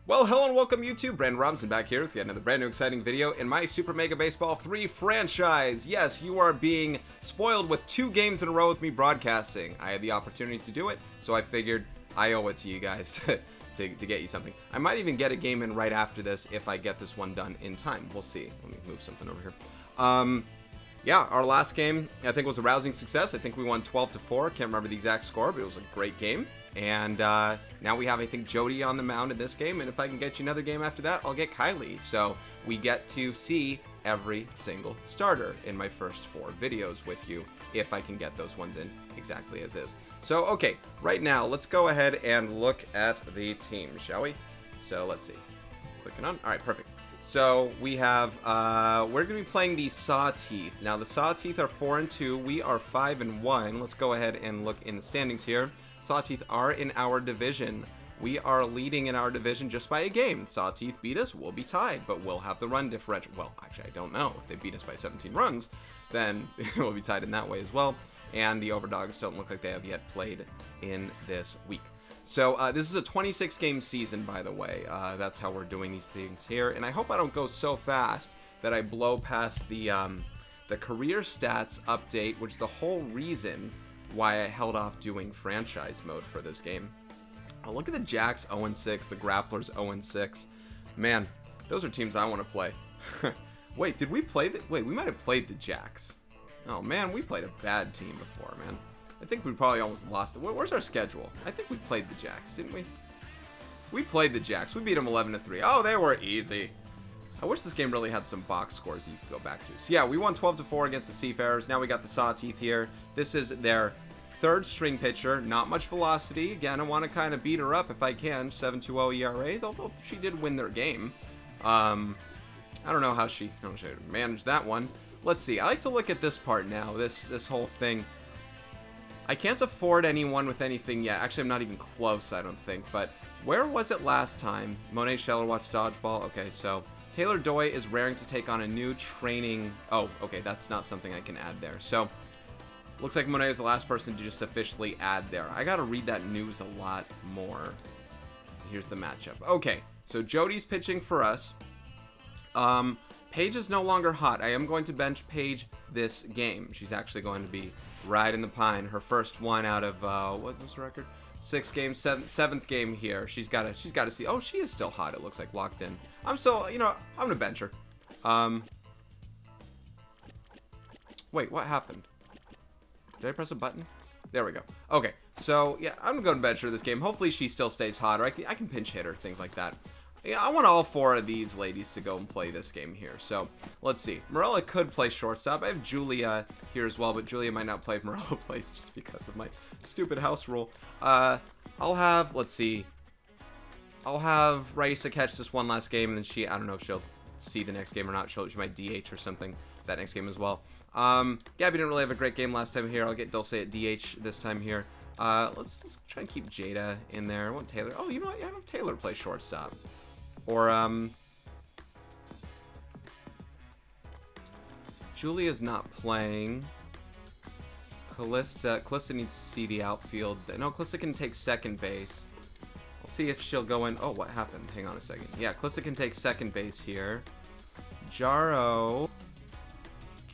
Well, hello and welcome YouTube. Brandon Robinson back here with yet another brand new exciting video in my Super Mega Baseball 3 franchise. Yes, you are being spoiled with 2 games in a row with me broadcasting. I had the opportunity to do it, so I figured I owe it to you guys to get you something. I might even get a game in right after this if I get this one done in time. We'll see. Let me move something over here. Yeah, our last game I think was a rousing success. I think we won 12-4. Can't remember the exact score, but it was a great game. And now we have, I think, Jodie on the mound in this game. And if I can get you another game after that, I'll get Kylie. So we get to see every single starter in my first 4 videos with you, if I can get those ones in exactly as is. So, okay, right now, let's go ahead and look at the team, shall we? So, let's see. Clicking on. All right, perfect. So, we have, we're going to be playing the Sawteeth. Now, the Sawteeth are 4-2. We are 5-1. Let's go ahead and look in the standings here. Sawteeth are in our division. We are leading in our division just by a game. Sawteeth beat us, we'll be tied, but we'll have the run differential. Well, actually, I don't know. If they beat us by 17 runs, then we'll be tied in that way as well. And the Overdogs don't look like they have yet played in this week. So this is a 26-game season, by the way. That's how we're doing these things here. And I hope I don't go so fast that I blow past the career stats update, which is the whole reason why I held off doing franchise mode for this game. Oh, look at the Jacks 0-6, the Grapplers 0-6. Man, those are teams I want to play. Wait, did we play the... Wait, we might have played the Jacks. Oh, man, we played a bad team before, man. I think we probably almost lost it. Where's our schedule? I think we played the Jacks, didn't we? We played the Jacks. We beat them 11-3. Oh, they were easy. I wish this game really had some box scores that you could go back to. So, yeah, we won 12-4 against the Seafarers. Now we got the Sawteeth here. This is their 3rd string pitcher, not much velocity. Again, I want to kind of beat her up if I can. 7.20 ERA, though she did win their game. I don't know how she managed that one. Let's see. I like to look at this part now. This whole thing. I can't afford anyone with anything yet. Actually, I'm not even close, I don't think. But where was it last time? Monet Scheller watched Dodgeball. Okay, so Taylor Doy is raring to take on a new training. Oh, okay, that's not something I can add there. So looks like Monet is the last person to just officially add there. I gotta read that news a lot more. Here's the matchup. Okay, so Jodie's pitching for us. Paige is no longer hot. I am going to bench Paige this game. She's actually going to be riding the pine. Her first one out of what was the record? 6 games, 7th game here. She's got to see. Oh, she is still hot. It looks like locked in. I'm still, I'm gonna bench her. Wait, what happened? Did I press a button? There we go. Okay, so yeah, I'm gonna bench her this game. Hopefully she still stays hot, or I can pinch hit her, things like that. Yeah, I want all 4 of these ladies to go and play this game here. So let's see. Morella could play shortstop. I have Julia here as well, but Julia might not play if Morella plays just because of my stupid house rule. I'll have, let's see. I'll have Raisa catch this one last game, and then I don't know if she'll see the next game or not. She might DH or something that next game as well. Gabby didn't really have a great game last time here. I'll get Dulce at DH this time here. Let's try and keep Jada in there. I want Taylor. Oh, you know what? I have Taylor play shortstop. Or, Julia's not playing. Callista needs to see the outfield. No, Callista can take second base. I'll see if she'll go in. Oh, what happened? Hang on a second. Yeah, Callista can take second base here. Jaro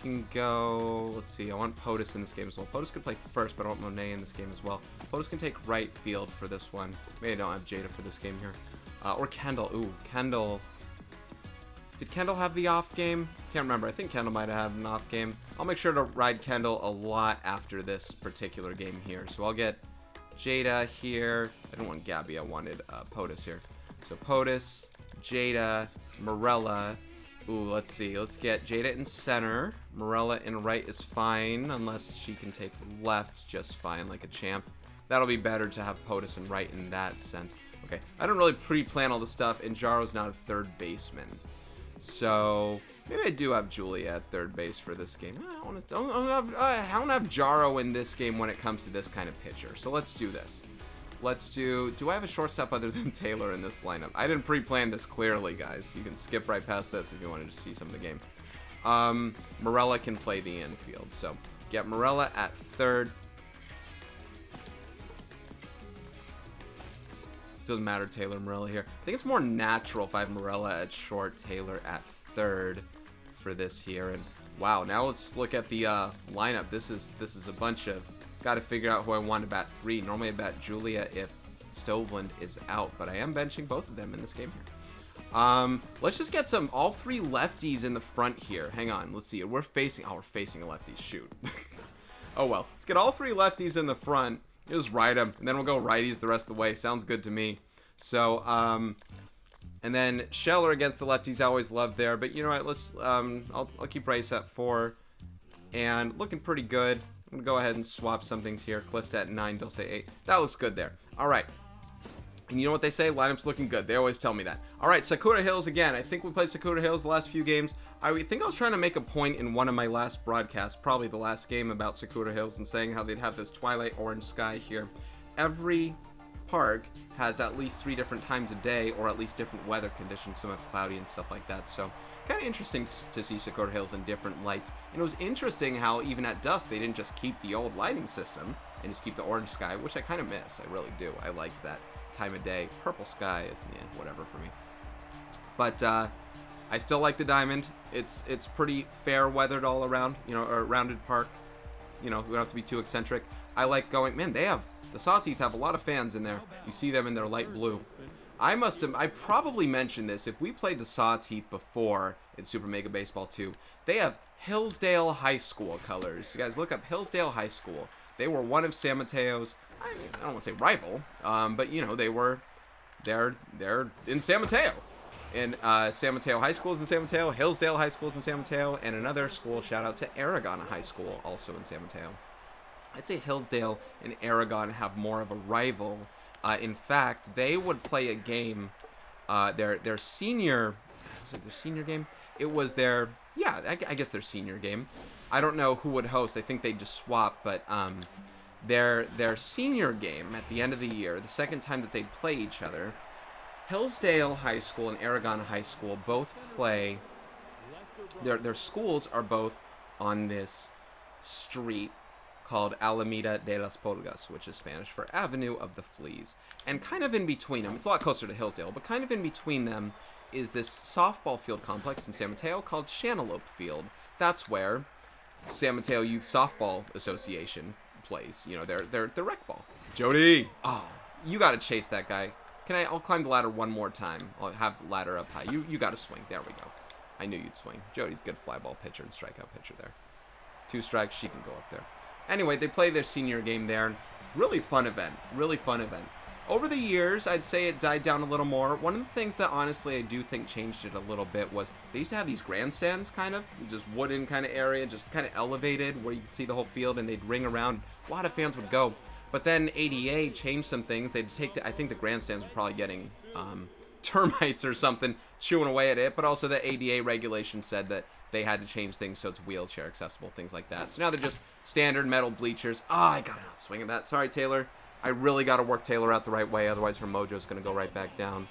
can go. Let's see. I want Otus in this game as well. Otus could play first, but I want Monet in this game as well. Otus can take right field for this one. Maybe I don't have Jada for this game here. Or Kendall. Ooh, Kendall. Did Kendall have the off game? Can't remember. I think Kendall might have had an off game. I'll make sure to ride Kendall a lot after this particular game here. So I'll get Jada here. I don't want Gabby. I wanted POTUS here. So POTUS, Jada, Morella. Ooh, let's see. Let's get Jada in center. Morella in right is fine, unless she can take left just fine, like a champ. That'll be better to have POTUS in right in that sense. Okay, I don't really pre-plan all the stuff, and Jaro's not a third baseman. So maybe I do have Julia at third base for this game. I don't have Jaro in this game when it comes to this kind of pitcher. So let's do this. Do I have a shortstop other than Taylor in this lineup? I didn't pre-plan this clearly, guys. You can skip right past this if you wanted to see some of the game. Morella can play the infield. So get Morella at third. doesn't matter, Taylor Marilla here. I think it's more natural if I have Marilla at short, Taylor at third for this here. And wow, now let's look at the lineup. This is a bunch of, got to figure out who I want to bat 3. Normally I bat Julia if Stoveland is out, but I am benching both of them in this game here. Let's just get all 3 lefties in the front here. Hang on, let's see. We're facing a lefty. Shoot. Oh well. Let's get all 3 lefties in the front. Just ride them, and then we'll go righties the rest of the way. Sounds good to me. So, and then Scheller against the lefties, I always love there. But you know what? Let's, I'll keep Rice at 4, and looking pretty good. I'm gonna go ahead and swap some things here. Clist at 9, Bill say 8. That looks good there. All right. And you know what they say? Lineup's looking good. They always tell me that. All right, Sakura Hills again. I think we played Sakura Hills the last few games. I think I was trying to make a point in one of my last broadcasts, probably the last game, about Sakura Hills and saying how they'd have this twilight orange sky here. Every park has at least 3 different times a day, or at least different weather conditions. Some have cloudy and stuff like that. So kind of interesting to see Sakura Hills in different lights. And it was interesting how even at dusk they didn't just keep the old lighting system and just keep the orange sky, which I kind of miss. I really do. I liked that time of day. Purple sky is whatever for me. But I still like the diamond. It's pretty fair weathered all around, you know, or rounded park. You know, we don't have to be too eccentric. I like going, man, the Sawteeth have a lot of fans in there. You see them in their light blue. I probably mentioned this. If we played the Sawteeth before in Super Mega Baseball 2, they have Hillsdale High School colors. You guys look up Hillsdale High School. They were one of San Mateo's, I don't want to say rival, but you know, they're in San Mateo. And San Mateo High School is in San Mateo, Hillsdale High School is in San Mateo, and another school, shout out to Aragon High School, also in San Mateo. I'd say Hillsdale and Aragon have more of a rival. In fact, they would play a game, their senior, was it their senior game? It was their, yeah, I guess their senior game. I don't know who would host. I think they just swap, but their senior game at the end of the year, the second time that they'd play each other, Hillsdale High School and Aragon High School both play, their schools are both on this street called Alameda de las Pulgas, which is Spanish for Avenue of the Fleas. And kind of in between them, it's a lot closer to Hillsdale, but kind of in between them is this softball field complex in San Mateo called Shantelope Field. That's where San Mateo Youth Softball Association plays, you know, their rec ball. Jodie! Oh, you gotta chase that guy. I'll climb the ladder one more time. I'll have the ladder up high. You gotta swing. There we go. I knew you'd swing. Jodie's good fly ball pitcher and strikeout pitcher there. 2 strikes, she can go up there. Anyway, they play their senior game there. Really fun event. Really fun event. Over the years, I'd say it died down a little more. One of the things that honestly I do think changed it a little bit was they used to have these grandstands, kind of, just wooden kind of area, just kind of elevated where you could see the whole field and they'd ring around. A lot of fans would go. But then ADA changed some things. They'd I think the grandstands were probably getting termites or something chewing away at it. But also the ADA regulation said that they had to change things so it's wheelchair accessible, things like that. So now they're just standard metal bleachers. I got out swinging that. Sorry, Taylor. I really got to work Taylor out the right way. Otherwise, her mojo's going to go right back down.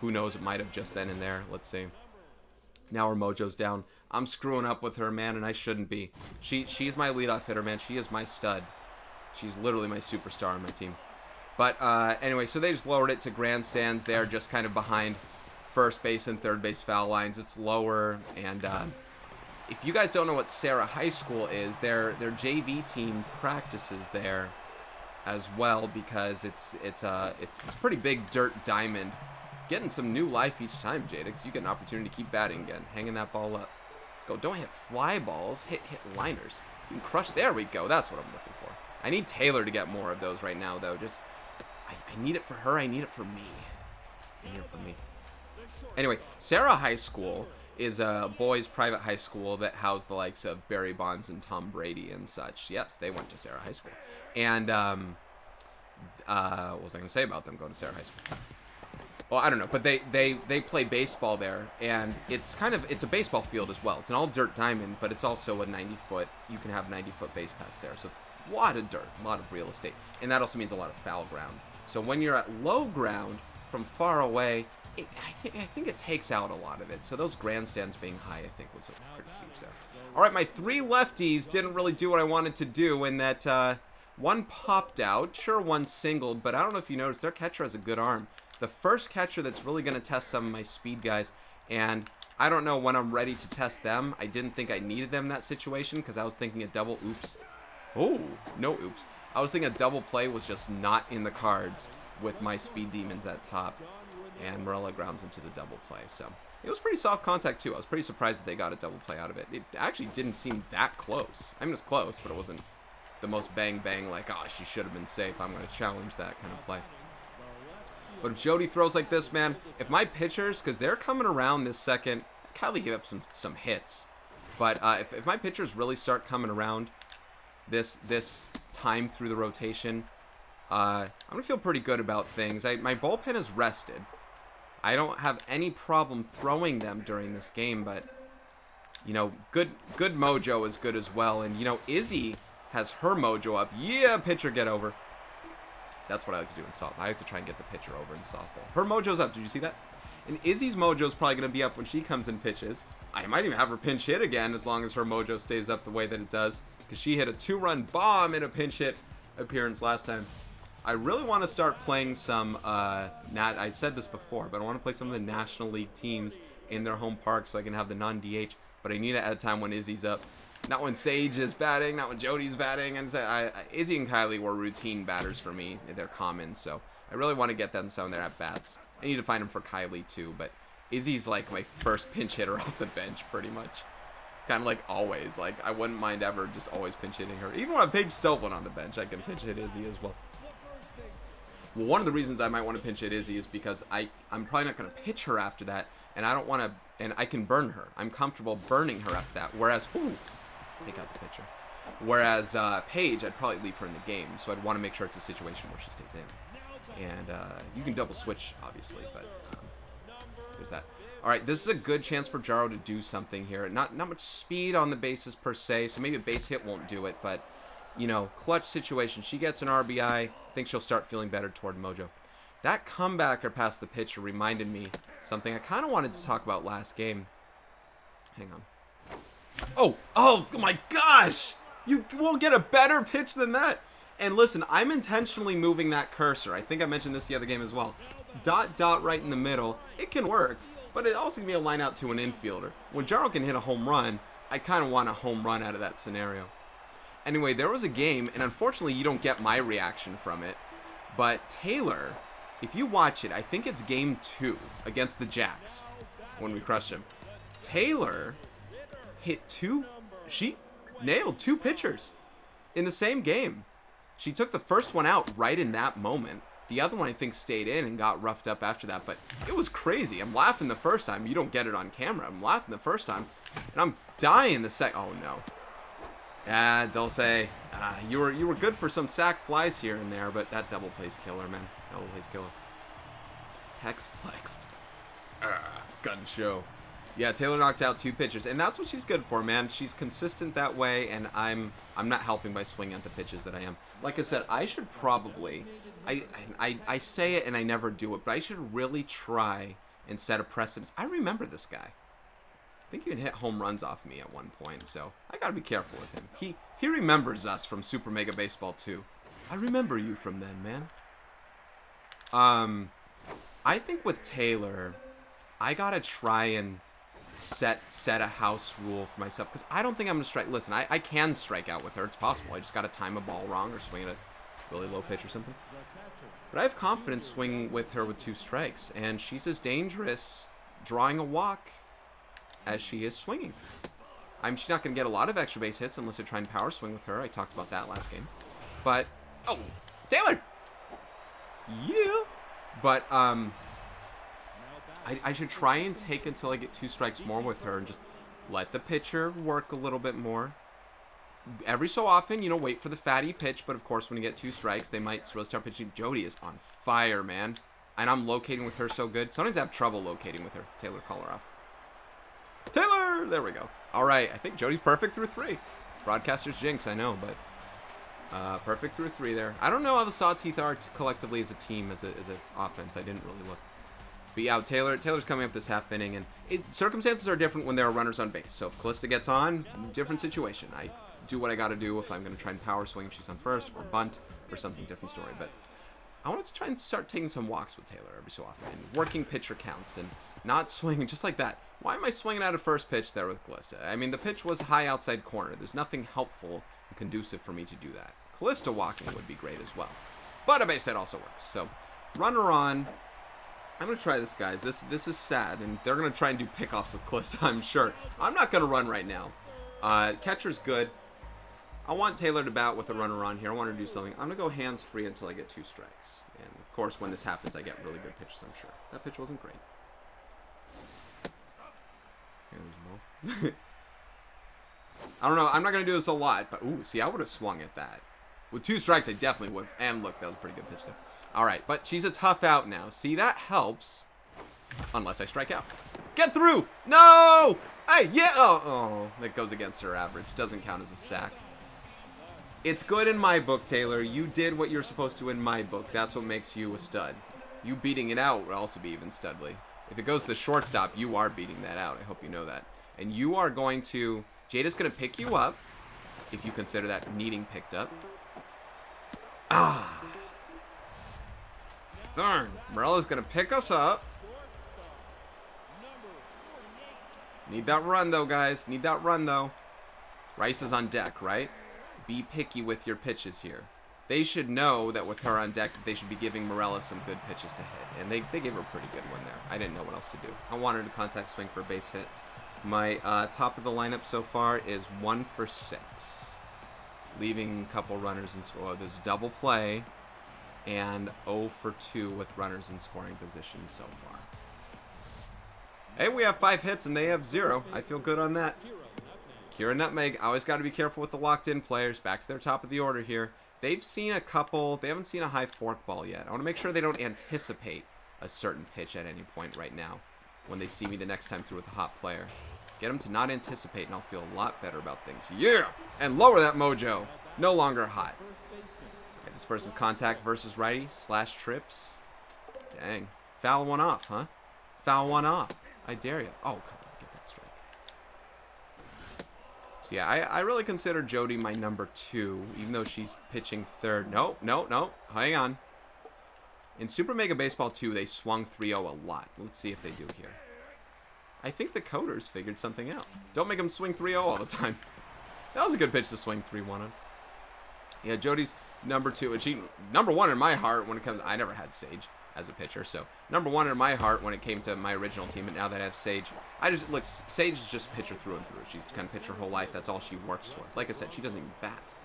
Who knows? It might have just then and there. Let's see. Now her mojo's down. I'm screwing up with her, man, and I shouldn't be. She's my leadoff hitter, man. She is my stud. She's literally my superstar on my team. But anyway, so they just lowered it to grandstands. They're just kind of behind first base and third base foul lines. It's lower. And if you guys don't know what Sarah High School is, their JV team practices there as well, because it's pretty big dirt diamond. Getting some new life each time, Jadix. You get an opportunity to keep batting again. Hanging that ball up. Let's go. Don't hit fly balls. Hit liners. You can crush. There we go. That's what I'm looking for. I need Taylor to get more of those right now, though. Just, I need it for her. I need it for me. I need it for me. Anyway, Sarah High School is a boys' private high school that housed the likes of Barry Bonds and Tom Brady and such. Yes, they went to Sarah High School. And what was I going to say about them going to Sarah High School? Well, I don't know, but they play baseball there, and it's a baseball field as well. It's an all dirt diamond, but it's also a 90-foot. You can have 90-foot base paths there, so a lot of dirt, a lot of real estate, and that also means a lot of foul ground. So when you're at low ground from far away, I think it takes out a lot of it. So those grandstands being high, I think, was pretty huge there. All right, my 3 lefties didn't really do what I wanted to do in that one popped out. Sure, one singled, but I don't know if you noticed, their catcher has a good arm. the first catcher that's really going to test some of my speed guys, and I don't know when I'm ready to test them. I didn't think I needed them in that situation because I was thinking a double oops. Oh, no oops. I was thinking a double play was just not in the cards with my speed demons at top, and Morella grounds into the double play. So it was pretty soft contact too. I was pretty surprised that they got a double play out of it. It actually didn't seem that close. I mean, it was close, but it wasn't the most bang bang like, oh, she should have been safe. I'm going to challenge that kind of play. But if Jodie throws like this, man, if my pitchers, because they're coming around this second, Kylie gave up some hits. But if my pitchers really start coming around this time through the rotation, I'm going to feel pretty good about things. My bullpen is rested. I don't have any problem throwing them during this game, but, you know, good mojo is good as well. And, you know, Izzy has her mojo up. Yeah, pitcher, get over. That's what I like to do in softball. I like to try and get the pitcher over in softball. Her mojo's up. Did you see that? And Izzy's mojo's probably going to be up when she comes and pitches. I might even have her pinch hit again as long as her mojo stays up the way that it does, because she hit a 2-run bomb in a pinch hit appearance last time. I really want to start playing some, I said this before, but I want to play some of the National League teams in their home park so I can have the non-DH, but I need it at a time when Izzy's up. Not when Sage is batting, not when Jodie's batting. And Izzy and Kylie were routine batters for me. They're common, so I really want to get them some of their at-bats. I need to find them for Kylie, too, but Izzy's like my first pinch hitter off the bench, pretty much. Kind of like always. Like, I wouldn't mind ever just always pinch hitting her. Even when Paige Stovlin on the bench, I can pinch hit Izzy as well. Well, one of the reasons I might want to pinch hit Izzy is because I'm probably not going to pitch her after that, and I don't want to, and I can burn her. I'm comfortable burning her after that, whereas, ooh, take out the pitcher. Whereas Paige, I'd probably leave her in the game, so I'd want to make sure it's a situation where she stays in. And you can double switch, obviously, but there's that. All right, this is a good chance for Jaro to do something here. Not much speed on the bases per se, so maybe a base hit won't do it, but, you know, clutch situation. She gets an RBI. I think she'll start feeling better toward Mojo. That comebacker past the pitcher reminded me something I kind of wanted to talk about last game. Hang on. Oh my gosh! You won't get a better pitch than that. And listen, I'm intentionally moving that cursor. I think I mentioned this the other game as well. Dot, dot right in the middle. It can work, but it also can be a line out to an infielder. When Jaro can hit a home run, I kind of want a home run out of that scenario. Anyway, there was a game, and unfortunately you don't get my reaction from it, but Taylor, if you watch it, I think it's game 2 against the Jacks when we crushed him. Taylor she nailed 2 pitchers in the same game. She took the first one out right in that moment. The other one, I think, stayed in and got roughed up after that, but it was crazy. I'm laughing the first time. You don't get it on camera. I'm laughing the first time, and I'm dying the second. Oh, no. Dulce, you were good for some sack flies here and there, but that double plays killer, man. Double plays killer. Hex flexed. Gun show. Yeah, Taylor knocked out 2 pitches, and that's what she's good for, man. She's consistent that way, and I'm not helping by swinging at the pitches that I am. Like I said, I should probably, I say it and I never do it, but I should really try and set a precedence. I remember this guy. I think he even hit home runs off me at one point, so I gotta be careful with him. He remembers us from Super Mega Baseball 2. I remember you from then, man. I think with Taylor, I gotta try and set a house rule for myself, because I don't think I'm gonna strike. Listen, I can strike out with her. It's possible. I just gotta time a ball wrong or swing at a really low pitch or something. But I have confidence swinging with her with 2 strikes, and she's as dangerous drawing a walk as she is swinging. She's not gonna get a lot of extra base hits unless I try and power swing with her. I talked about that last game. But Taylor. Yeah. But I should try and take until I get 2 strikes more with her and just let the pitcher work a little bit more. Every so often, you know, wait for the fatty pitch, but of course when you get 2 strikes, they might really start pitching. Jodie is on fire, man. And I'm locating with her so good. Sometimes I have trouble locating with her. Taylor, call her off. Taylor! There we go. All right, I think Jodie's perfect through 3. Broadcaster's jinx, I know, but perfect through 3 there. I don't know how the Sawteeth are collectively as a team, as an offense. I didn't really look. But yeah, Taylor's coming up this half inning, and circumstances are different when there are runners on base. So if Callista gets on, different situation. I do what I got to do if I'm going to try and power swing if she's on first, or bunt, or something different story. But I want to try and start taking some walks with Taylor every so often. And working pitcher counts and not swinging just like that. Why am I swinging out of first pitch there with Callista? I mean, the pitch was high outside corner. There's nothing helpful and conducive for me to do that. Callista walking would be great as well. But a base hit also works. So, runner on. I'm going to try this, guys. This is sad, and they're going to try and do pickoffs with Callista, I'm sure. I'm not going to run right now. Catcher's good. I want Taylor to bat with a runner on here. I want her to do something. I'm going to go hands-free until I get 2 strikes. And, of course, when this happens, I get really good pitches, I'm sure. That pitch wasn't great. There's a ball. I don't know. I'm not going to do this a lot, but, ooh, see, I would have swung at that. With 2 strikes, I definitely would. And, look, that was a pretty good pitch there. All right, but she's a tough out now. See, that helps. Unless I strike out. Get through! No! Hey, yeah! Oh, that goes against her average. Doesn't count as a sack. It's good in my book, Taylor. You did what you're supposed to in my book. That's what makes you a stud. You beating it out would also be even studly. If it goes to the shortstop, you are beating that out. I hope you know that. And you are going to... Jada's going to pick you up, if you consider that needing picked up. Ah! Darn. Morella's going to pick us up. Need that run, though, guys. Need that run, though. Rice is on deck, right? Be picky with your pitches here. They should know that with her on deck, that they should be giving Morella some good pitches to hit. And they gave her a pretty good one there. I didn't know what else to do. I wanted to contact swing for a base hit. My top of the lineup so far is 1 for 6. Leaving a couple runners in score. Oh, there's double play. And 0 for 2 with runners in scoring position so far. Hey, we have 5 hits and they have 0. I feel good on that. Kira Nutmeg, always got to be careful with the locked-in players. Back to their top of the order here. They've seen a couple. They haven't seen a high fork ball yet. I want to make sure they don't anticipate a certain pitch at any point right now when they see me the next time through with a hot player. Get them to not anticipate and I'll feel a lot better about things. Yeah! And lower that mojo. No longer hot. Okay, this person's contact versus righty / trips. Dang. Foul one off, huh? Foul one off. I dare you. Oh, come on. Get that strike. So, yeah, I really consider Jodie my number 2, even though she's pitching third. No. Hang on. In Super Mega Baseball 2, they swung 3-0 a lot. Let's see if they do here. I think the coders figured something out. Don't make them swing 3-0 all the time. That was a good pitch to swing 3-1 on. Yeah, Jodie's number 2. And she, number 1 in my heart when it comes... I never had Sage as a pitcher, so number 1 in my heart when it came to my original team, and now that I have Sage, look, Sage is just a pitcher through and through. She's kind of pitched her whole life. That's all she works toward. Like I said, she doesn't even bat.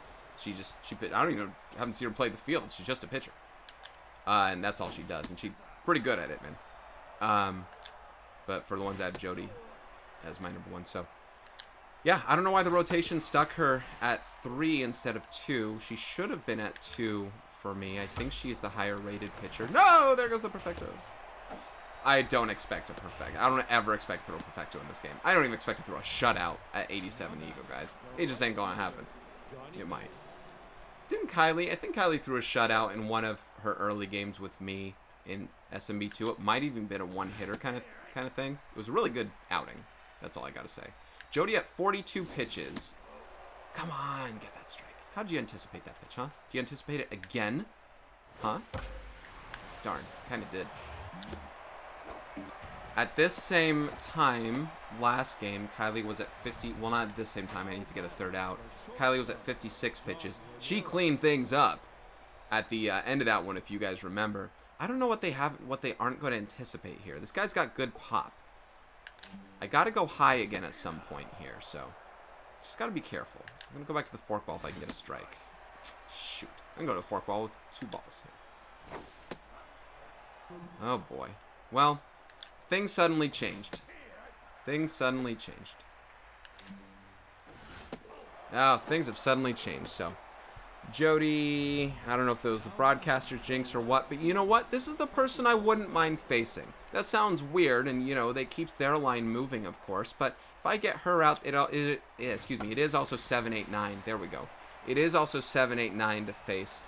I haven't seen her play the field. She's just a pitcher. And that's all she does, and she's pretty good at it, man. But for the ones that have Jodie as my number 1, so yeah, I don't know why the rotation stuck her at 3 instead of 2. She should have been at 2 for me. I think she's the higher rated pitcher. No, there goes the perfecto. I don't expect a perfect. I don't ever expect to throw a perfecto in this game. I don't even expect to throw a shutout at 87 ego, guys. It just ain't gonna happen. It might. Didn't Kylie? I think Kylie threw a shutout in one of her early games with me in SMB2. It might even been a one-hitter kind of thing. It was a really good outing. That's all I gotta say. Jodie at 42 pitches. Come on, get that strike. How did you anticipate that pitch, huh? Did you anticipate it again? Huh? Darn, kind of did. At this same time, last game, Kylie was at 50. Well, not at this same time. I need to get a third out. Kylie was at 56 pitches. She cleaned things up at the end of that one, if you guys remember. I don't know what they aren't going to anticipate here. This guy's got good pop. I got to go high again at some point here, so just got to be careful. I'm going to go back to the forkball if I can get a strike. Shoot. I'm going to go to forkball with 2 balls here. Oh, boy. Well, things suddenly changed. Things suddenly changed. Oh, things have suddenly changed, so Jodie, I don't know if it was the broadcaster's jinx or what, but you know what? This is the person I wouldn't mind facing. That sounds weird, and, you know, that keeps their line moving, of course, but if I get her out, it is also 7-8-9. There we go. It is also 7-8-9 to face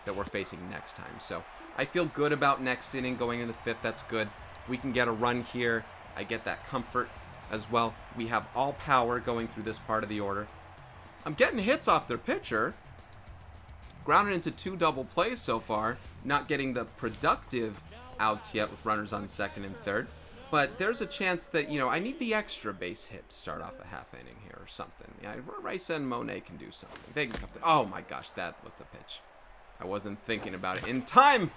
that we're facing next time, so I feel good about next inning going in the 5th. That's good. If we can get a run here, I get that comfort as well. We have all power going through this part of the order. I'm getting hits off their pitcher. Grounded into 2 double plays so far, not getting the productive outs yet with runners on second and third. But there's a chance that, you know, I need the extra base hit to start off a half inning here or something. Yeah, Rice and Monet can do something. They can come to... Oh my gosh, that was the pitch. I wasn't thinking about it in time.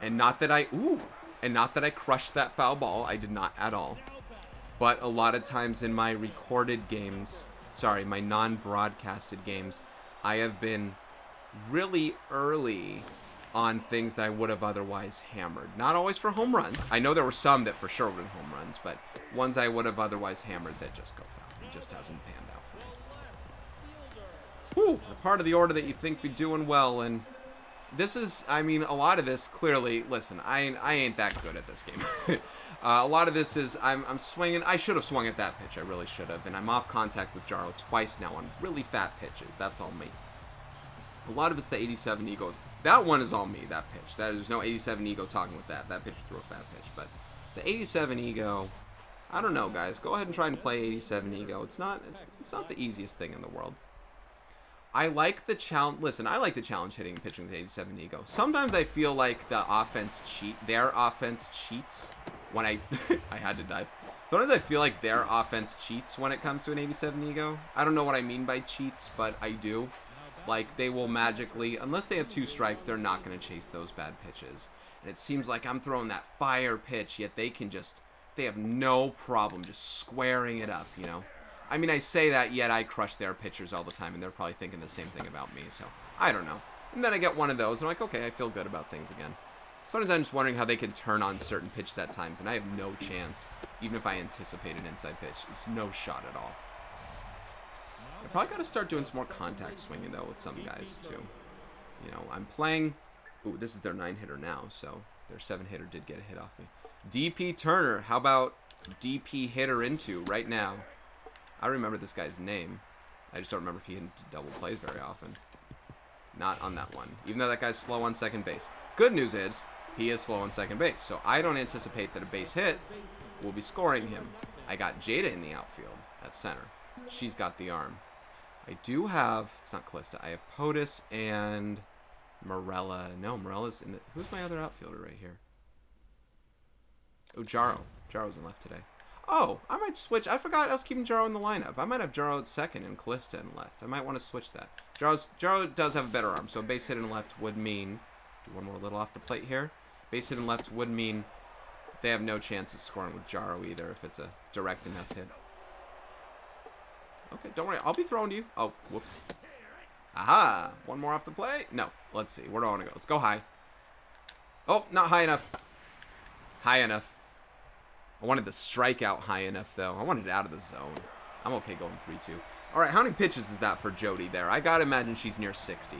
And not that I... Ooh. And not that I crushed that foul ball. I did not at all. But a lot of times in my recorded games... Sorry, my non-broadcasted games, I have been really early on things that I would have otherwise hammered. Not always for home runs. I know there were some that for sure would have been home runs, but ones I would have otherwise hammered that just go foul. It just hasn't panned out for me. Whew, the part of the order that you think be doing well, and this is, I mean, a lot of this clearly, listen, I ain't that good at this game. A lot of this is, I'm swinging, I should have swung at that pitch, I really should have, and I'm off contact with Jaro twice now on really fat pitches, that's all me. A lot of it's the 87 egos. That one is all me, that pitch. There's no 87 ego talking with that. That pitch threw a fat pitch, but the 87 ego, I don't know, guys. Go ahead and try and play 87 ego. It's not the easiest thing in the world. I like the challenge. Listen, I like the challenge hitting and pitching with 87 ego. Sometimes I feel like the offense their offense cheats when I had to dive. Sometimes I feel like their offense cheats when it comes to an 87 ego. I don't know what I mean by cheats, but I do. Like, they will magically, unless they have 2 strikes, they're not going to chase those bad pitches. And it seems like I'm throwing that fire pitch, yet they have no problem just squaring it up, you know? I mean, I say that, yet I crush their pitchers all the time, and they're probably thinking the same thing about me, so I don't know. And then I get one of those, and I'm like, okay, I feel good about things again. Sometimes I'm just wondering how they can turn on certain pitches at times, and I have no chance, even if I anticipate an inside pitch. There's no shot at all. I probably got to start doing some more contact swinging, though, with some guys, too. You know, I'm playing... Ooh, this is their 9-hitter now, so their 7-hitter did get a hit off me. DP Turner. How about DP hitter into right now? I remember this guy's name. I just don't remember if he hit double plays very often. Not on that one. Even though that guy's slow on second base. Good news is, he is slow on second base, so I don't anticipate that a base hit will be scoring him. I got Jada in the outfield at center. She's got the arm. I do have, it's not Callista, I have Otus and Morella. No, Morella's in the, who's my other outfielder right here? Oh, Jaro. Jaro's in left today. Oh, I might switch. I forgot I was keeping Jaro in the lineup. I might have Jaro at second and Callista in left. I might want to switch that. Jaro does have a better arm, so a base hit in left would mean, do one more little off the plate here. Base hit in left would mean they have no chance of scoring with Jaro either if it's a direct enough hit. Okay, don't worry. I'll be throwing to you. Oh, whoops. Aha! One more off the plate? No. Let's see. Where do I want to go? Let's go high. Oh, not high enough. High enough. I wanted the strikeout high enough, though. I wanted it out of the zone. I'm okay going 3-2. All right, how many pitches is that for Jodie there? I got to imagine she's near 60.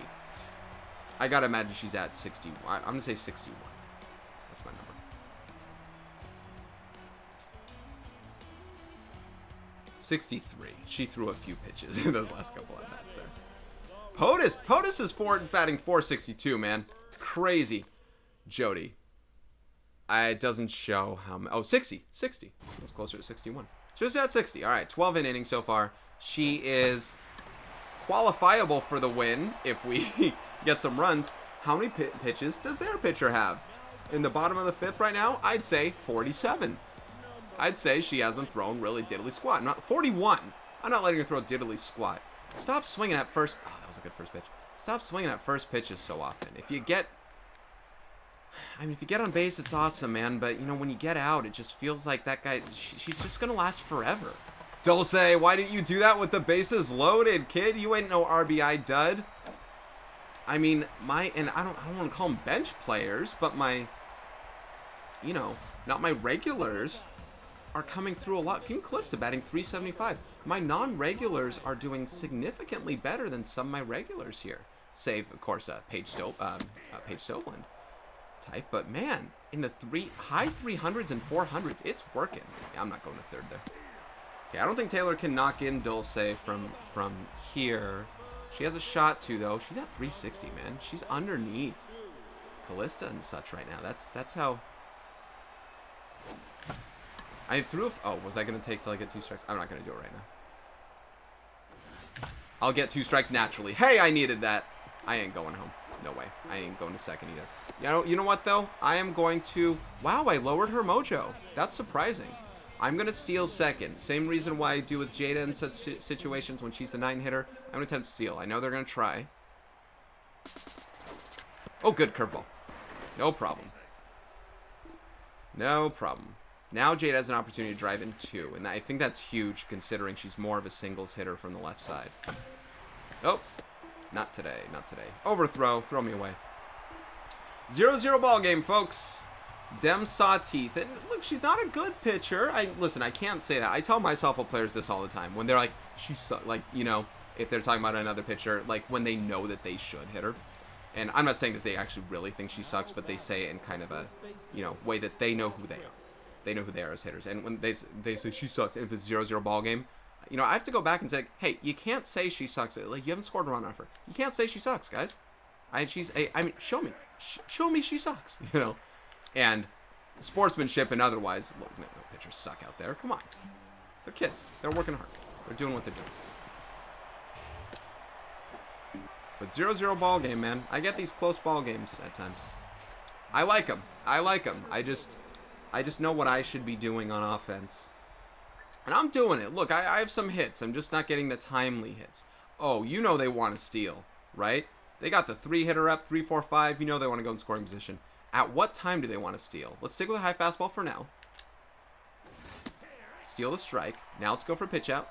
I got to imagine she's at 60. I'm going to say 61. That's my number. .63. She threw a few pitches in those last couple of bats there. Otus is batting .462, man. Crazy. Jodie. It doesn't show how many. Oh, 60. 60. It was closer to 61. She was at 60. All right, 12 innings so far. She is qualifiable for the win if we get some runs. How many pitches does their pitcher have? In the bottom of the 5th right now, I'd say 47. I'd say she hasn't thrown really diddly squat. Not 41. I'm not letting her throw diddly squat. Stop swinging at first. Oh, that was a good first pitch. Stop swinging at first pitches so often. If you get on base, it's awesome, man. But, you know, when you get out, it just feels like that guy, she's just going to last forever. Dulce, why didn't you do that with the bases loaded, kid? You ain't no RBI dud. I mean, and I don't want to call them bench players, but my, you know, not my regulars are coming through a lot. King Callista batting .375. My non-regulars are doing significantly better than some of my regulars here. Save, of course, Paige Stoveland type. But man, in the high 300s and 400s, it's working. Yeah, I'm not going to third there. Okay, I don't think Taylor can knock in Dulce from here. She has a shot too, though. She's at 360, man. She's underneath Callista and such right now. That's how. I threw. Oh, was I gonna take till I get 2 strikes? I'm not gonna do it right now. I'll get 2 strikes naturally. Hey, I needed that. I ain't going home. No way. I ain't going to second either. You know what, though? I am going to... Wow, I lowered her mojo. That's surprising. I'm going to steal second. Same reason why I do with Jada in such situations when she's the 9 hitter. I'm going to attempt to steal. I know they're going to try. Oh, good. Curveball. No problem. No problem. Now Jada has an opportunity to drive in 2. And I think that's huge considering she's more of a singles hitter from the left side. Oh. Not today. Not today. Overthrow. Throw me away. 0-0 ball game, folks. Dem Sawteeth. And look, she's not a good pitcher. Listen, I can't say that. I tell my softball players this all the time. When they're like, like, you know, if they're talking about another pitcher, like when they know that they should hit her. And I'm not saying that they actually really think she sucks, but they say it in kind of a, you know, way that they know who they are. They know who they are as hitters. And when they say she sucks, and if it's 0-0 ball game, you know, I have to go back and say, hey, you can't say she sucks. Like, you haven't scored a run off her. You can't say she sucks, guys. I mean, show me. Show me she sucks, you know. And sportsmanship and otherwise, look, no pitchers suck out there. Come on. They're kids. They're working hard. They're doing what they're doing. But 0-0 ball game, man. I get these close ball games at times. I like them. I like them. I just know what I should be doing on offense. And I'm doing it. Look, I have some hits. I'm just not getting the timely hits. Oh, you know they want to steal, right? They got the 3-hitter up, 3, 4, 5. You know they want to go in scoring position. At what time do they want to steal? Let's stick with a high fastball for now. Steal the strike. Now let's go for pitch out.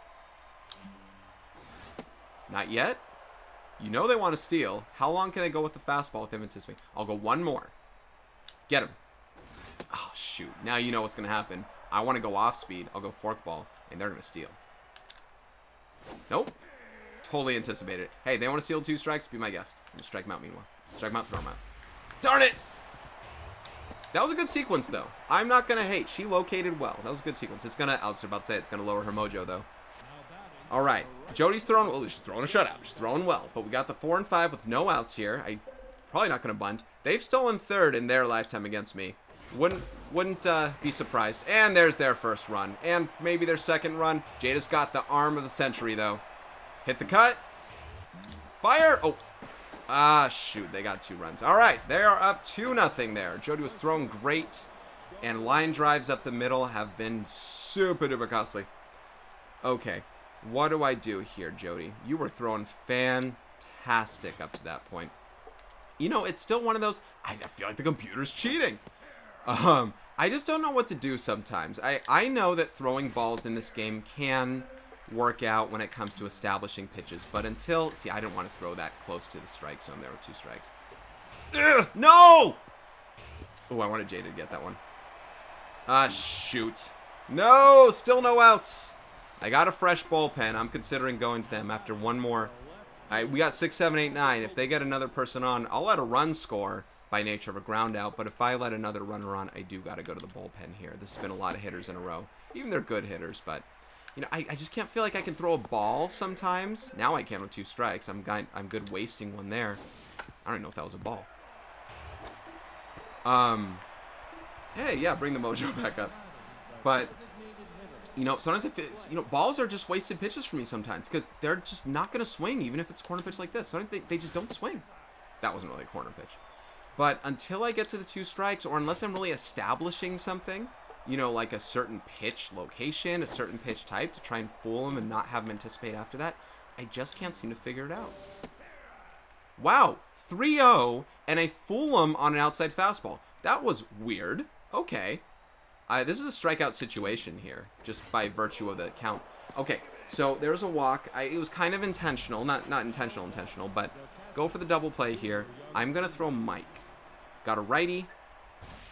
Not yet. You know they want to steal. How long can I go with the fastball with them anticipating? I'll go one more. Get him. Oh, shoot. Now you know what's going to happen. I want to go off speed. I'll go forkball, and they're going to steal. Nope. Totally anticipated it. Hey, they want to steal 2 strikes? Be my guest. I'm going to strike them out meanwhile. Strike them out, throw them out. Darn it! That was a good sequence, though. I'm not going to hate. She located well. That was a good sequence. It's going to, I was about to say, it's going to lower her mojo, though. All right. Jodie's throwing, well, she's throwing a shutout. She's throwing well. But we got the 4 and 5 with no outs here. I probably not going to bunt. They've stolen 3rd in their lifetime against me. Wouldn't be surprised. And there's their first run. And maybe their second run. Jada's got the arm of the century, though. Hit the cut. Fire. Oh. Ah, shoot. They got 2 runs. All right. They are up 2-0 there. Jodie was throwing great. And line drives up the middle have been super duper costly. Okay. What do I do here, Jodie? You were throwing fantastic up to that point. You know, it's still one of those, I feel like the computer's cheating. I just don't know what to do sometimes. I know that throwing balls in this game can work out when it comes to establishing pitches, but until, see, I didn't want to throw that close to the strike zone. There were 2 strikes. Ugh, no! Oh, I wanted Jada to get that one. Ah, shoot. No, still no outs. I got a fresh bullpen. I'm considering going to them after one more. We got 6, 7, 8, 9. If they get another person on, I'll let a run score by nature of a ground out. But if I let another runner on, I do got to go to the bullpen here. This has been a lot of hitters in a row. Even they're good hitters, but you know, I just can't feel like I can throw a ball sometimes. Now I can with 2 strikes. I'm good wasting one there. I don't even know if that was a ball. Hey, yeah, bring the mojo back up. But you know, sometimes it feels, you know, balls are just wasted pitches for me sometimes because they're just not going to swing even if it's corner pitch like this. Sometimes they just don't swing. That wasn't really a corner pitch. But until I get to the 2 strikes or unless I'm really establishing something, you know, like a certain pitch location, a certain pitch type to try and fool them and not have them anticipate after that, I just can't seem to figure it out. Wow, 3-0 and I fool them on an outside fastball. That was weird. Okay. This is a strikeout situation here, just by virtue of the count. Okay, so there's a walk. It was kind of intentional, not intentional, but go for the double play here. I'm going to throw Mike. Got a righty.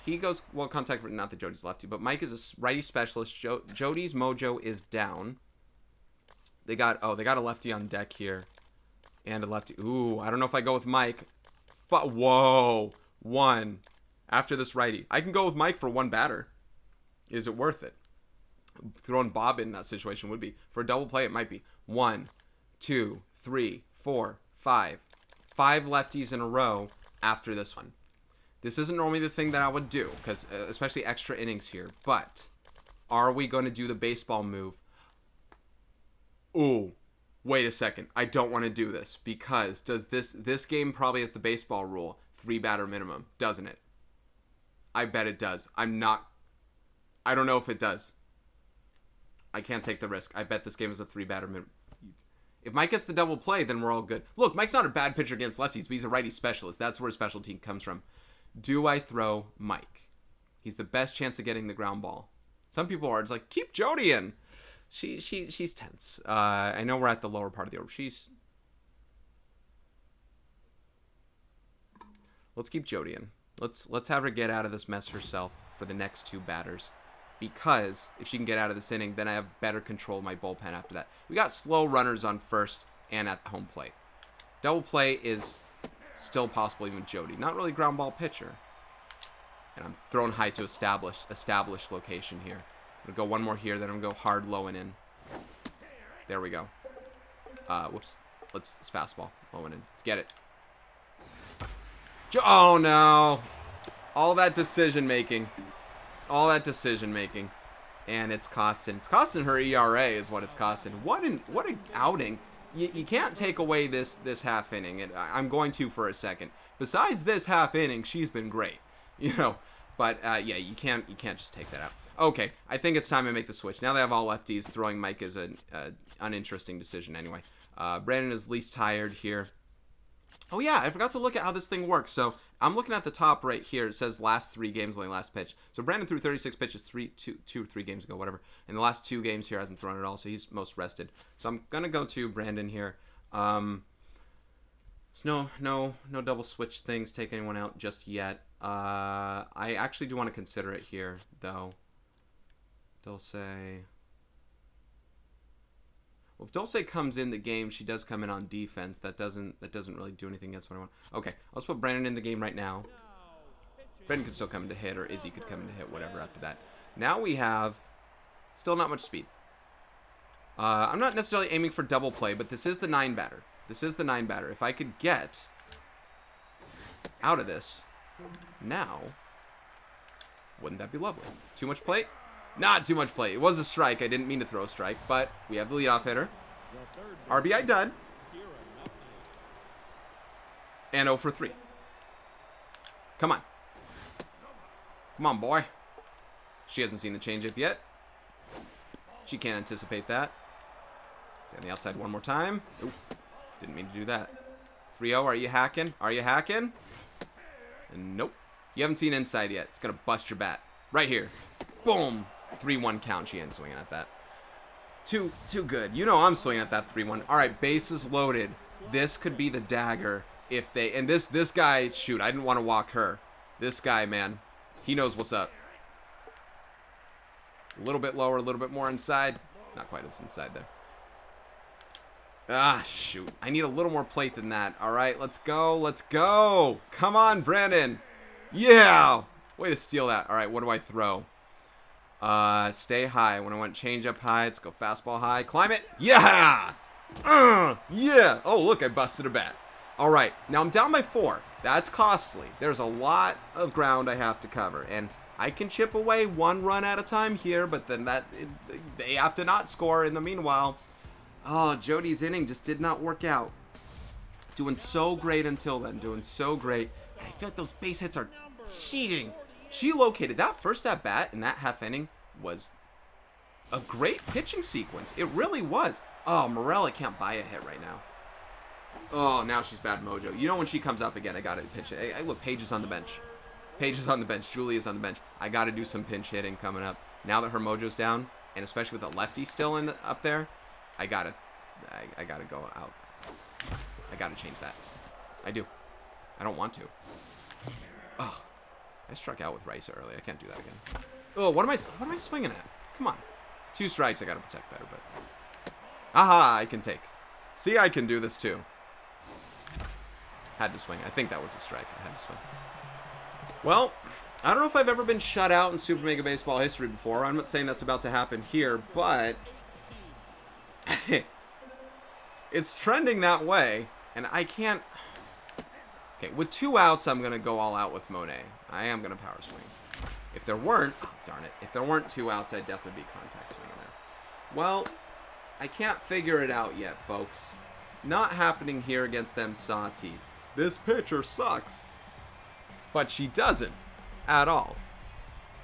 He goes, well, contact, not that Jodie's lefty, but Mike is a righty specialist. Jodie's mojo is down. They got a lefty on deck here. And a lefty. Ooh, I don't know if I go with Mike. Whoa. 1. After this righty. I can go with Mike for 1 batter. Is it worth it? Throwing Bob in that situation would be. For a double play, it might be 1, 2, 3, 4, 5. 5 lefties in a row after this one. This isn't normally the thing that I would do, because especially extra innings here. But are we going to do the baseball move? Ooh. Wait a second. I don't want to do this because does this game probably has the baseball rule, 3 batter minimum, doesn't it? I bet it does. I don't know if it does. I can't take the risk. I bet this game is a 3 batter minimum. If Mike gets the double play, then we're all good. Look, Mike's not a bad pitcher against lefties, but he's a righty specialist. That's where his specialty comes from. Do I throw Mike? He's the best chance of getting the ground ball. Some people are just like, keep Jodie in. She's tense. I know we're at the lower part of the order. Let's keep Jodie in. Let's have her get out of this mess herself for the next 2 batters. Because if she can get out of this inning, then I have better control of my bullpen after that. We got slow runners on first and at home plate. Double play is still possible even with Jodie. Not really ground ball pitcher. And I'm throwing high to establish location here. I'm going to go one more here, then I'm going to go hard low and in. There we go. Whoops. It's fastball. Low and in. Let's get it. Oh, no. All that decision making. And it's costing her ERA is what it's costing. What an outing. You can't take away this half inning. I'm going to for a second. Besides this half inning, she's been great. But yeah, you can't just take that out. Okay, I think it's time to make the switch. Now they have all lefties. Throwing Mike is an uninteresting decision anyway. Brandon is least tired here. Oh yeah, I forgot to look at how this thing works. So I'm looking at the top right here. It says last 3 games, only last pitch. So Brandon threw 36 pitches 2 or 3 games ago, whatever. In the last 2 games here, hasn't thrown at all, so he's most rested. So I'm gonna go to Brandon here. So no double switch things. Take anyone out just yet. I actually do want to consider it here, though. Dulce. Well, if Dulce comes in the game, she does come in on defense. That doesn't really do anything against what I want. Okay, let's put Brandon in the game right now. Brandon could still come into hit, or Izzy could come into hit, whatever after that. Now we have still not much speed. I'm not necessarily aiming for double play, but this is the 9 batter. If I could get out of this now, wouldn't that be lovely? Too much plate? Not too much play. It was a strike. I didn't mean to throw a strike, but we have the leadoff hitter. RBI done. And 0 for 3. Come on. Come on, boy. She hasn't seen the changeup yet. She can't anticipate that. Stay on the outside one more time. Oop. Didn't mean to do that. 3-0. Are you hacking? And nope. You haven't seen inside yet. It's going to bust your bat. Right here. Boom. 3-1 count. She ain't swinging at that. Too good. I'm swinging at that 3-1. All right, bases loaded. This could be the dagger if they... And this guy... Shoot, I didn't want to walk her. This guy, man. He knows what's up. A little bit lower, a little bit more inside. Not quite as inside there. Ah, shoot. I need a little more plate than that. All right, let's go. Come on, Brandon. Yeah. Way to steal that. All right, what do I throw? Stay high. When I want change up high, let's go fastball high. Climb it. Yeah. Yeah. Oh, look, I busted a bat. All right, now I'm down by 4. That's costly. There's a lot of ground I have to cover, and I can chip away 1 run at a time here, but then they have to not score in the meanwhile. Oh, Jodie's inning just did not work out. Doing so great until then. Doing so great. And I feel like those base hits are cheating. She located that first at bat in that half inning was a great pitching sequence. It really was. Oh, Morella can't buy a hit right now. Oh, now she's bad mojo. When she comes up again, I got to pitch it. Hey, look, Paige is on the bench. Julia's on the bench. I got to do some pinch hitting coming up. Now that her mojo's down, and especially with a lefty still up there, I gotta go out. I gotta change that. I do. I don't want to. Ugh. I struck out with Rice early. I can't do that again. Oh, what am I swinging at? Come on. 2 strikes. I gotta protect better, but. Aha! I can take. See, I can do this too. Had to swing. I think that was a strike. I had to swing. Well, I don't know if I've ever been shut out in Super Mega Baseball history before. I'm not saying that's about to happen here, but it's trending that way, and I can't... Okay, with 2 outs, I'm going to go all out with Monet. I am going to power swing. If there weren't... Oh, darn it. If there weren't 2 outs, I'd definitely be contact swinging there. Well, I can't figure it out yet, folks. Not happening here against them Sawteeth. This pitcher sucks. But she doesn't. At all.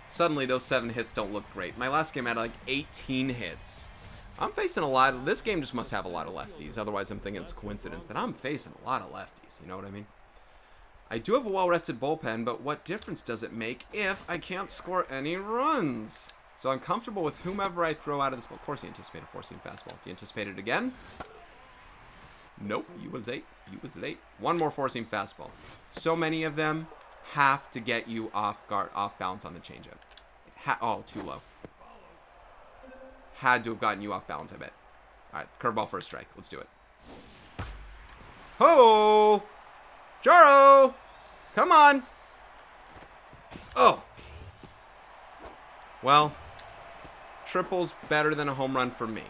Suddenly, those 7 hits don't look great. My last game had like 18 hits. I'm facing a lot of... This game just must have a lot of lefties. Otherwise, I'm thinking it's a coincidence that I'm facing a lot of lefties. You know what I mean? I do have a well-rested bullpen, but what difference does it make if I can't score any runs? So I'm comfortable with whomever I throw out of this. Of course, you anticipate a four-seam fastball. Do you anticipate it again? Nope, you were late. You was late. One more four-seam fastball. So many of them have to get you off balance on the changeup. Oh, too low. Had to have gotten you off balance, I bet. All right, curveball for a strike. Let's do it. Ho! Jaro! Come on! Oh! Well, triple's better than a home run for me.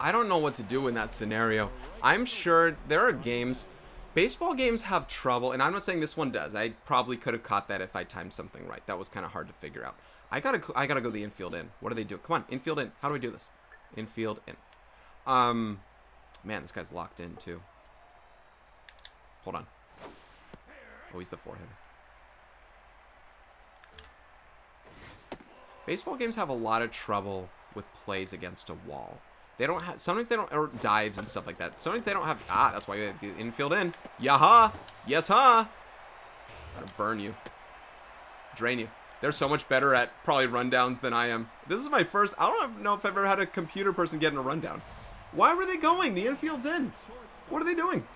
I don't know what to do in that scenario. I'm sure there are games... Baseball games have trouble, and I'm not saying this one does. I probably could have caught that if I timed something right. That was kind of hard to figure out. I gotta go the infield in. What do they do? Come on, infield in. How do I do this? Infield in. Man, this guy's locked in too. Hold on. Oh, he's the four-hitter. Baseball games have a lot of trouble with plays against a wall. They don't have, sometimes they don't, or dives and stuff like that. Sometimes they don't have, that's why you have infield in. Yaha! Yes, huh? I'm gonna burn you. Drain you. They're so much better at probably rundowns than I am. This is my first, I don't know if I've ever had a computer person get in a rundown. Why were they going? The infield's in. What are they doing?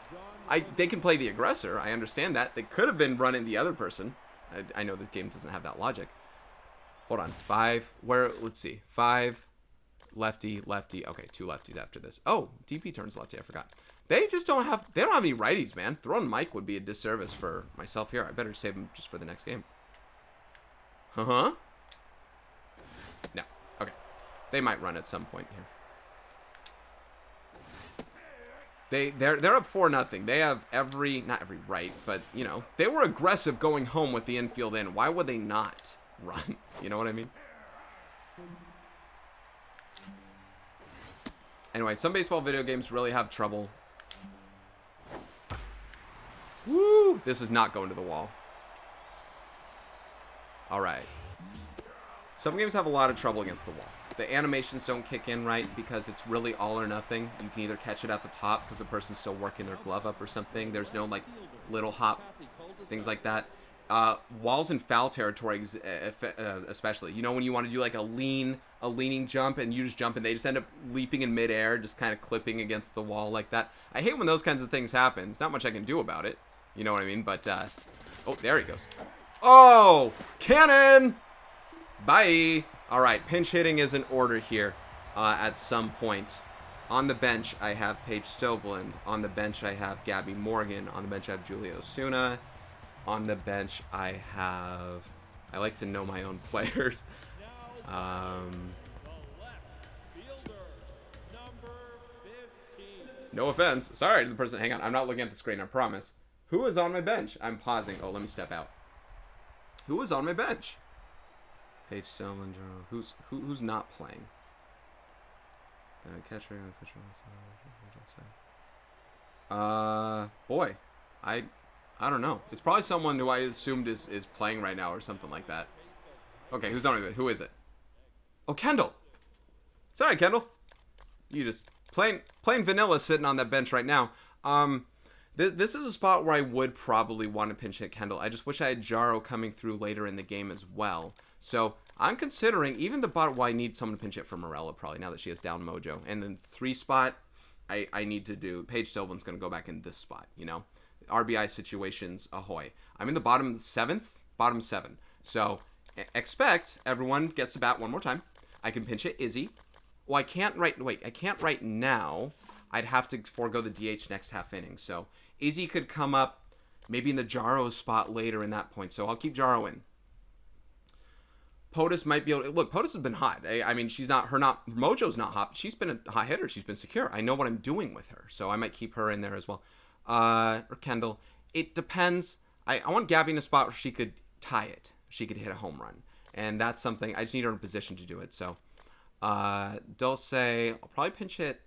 They can play the aggressor. I understand that. They could have been running the other person. I know this game doesn't have that logic. Hold on. 5. Let's see. 5. Lefty, lefty. Okay, 2 lefties after this. Oh, DP turns lefty. I forgot. They just don't have any righties, man. Throwing Mike would be a disservice for myself here. I better save him just for the next game. Uh-huh. No. Okay. They might run at some point here. They're up 4-0. They have not every right, but you know, they were aggressive going home with the infield in. Why would they not run? You know what I mean? Anyway, some baseball video games really have trouble. Woo! This is not going to the wall. Alright. Some games have a lot of trouble against the wall. The animations don't kick in right because it's really all or nothing. You can either catch it at the top because the person's still working their glove up or something. There's no, like, little hop, things like that. Walls in foul territory, especially. You know when you want to do like a leaning jump and you just jump and they just end up leaping in midair, just kind of clipping against the wall like that. I hate when those kinds of things happen. There's not much I can do about it. You know what I mean? But, oh, there he goes. Oh! Cannon! Bye! Alright, pinch hitting is in order here at some point. On the bench, I have Paige Stoveland. On the bench, I have Gabby Morgan. On the bench, I have Julia Osuna. On the bench, I like to know my own players. No offense. Sorry to the person. Hang on. I'm not looking at the screen. I promise. Who is on my bench? I'm pausing. Oh, let me step out. Who is on my bench? Paige Stoveland. Who's not playing? Catcher. Boy. I don't know. It's probably someone who I assumed is playing right now or something like that. Okay, who's on my bench? Who is it? Oh, Kendall. Sorry, Kendall. You just plain vanilla sitting on that bench right now. This is a spot where I would probably want to pinch hit Kendall. I just wish I had Jaro coming through later in the game as well. So I'm considering even the bot. Well, I need someone to pinch hit for Morella probably now that she has down mojo. And then 3 spot, I need to do. Paige Sylvan's going to go back in this spot. You know. RBI situations, ahoy. I'm in the bottom 7th, bottom 7. So, expect everyone gets to bat one more time. I can pinch hit Izzy. Well, I can't right now. I'd have to forego the DH next half inning. So, Izzy could come up maybe in the Jaro spot later in that point. So, I'll keep Jaro in. POTUS might be able to, look, POTUS has been hot. I mean, Mojo's not hot. She's been a hot hitter. She's been secure. I know what I'm doing with her. So, I might keep her in there as well. Or Kendall. It depends. I want Gabby in a spot where she could tie it. She could hit a home run. And that's something, I just need her in a position to do it. So, Dulce, I'll probably pinch hit.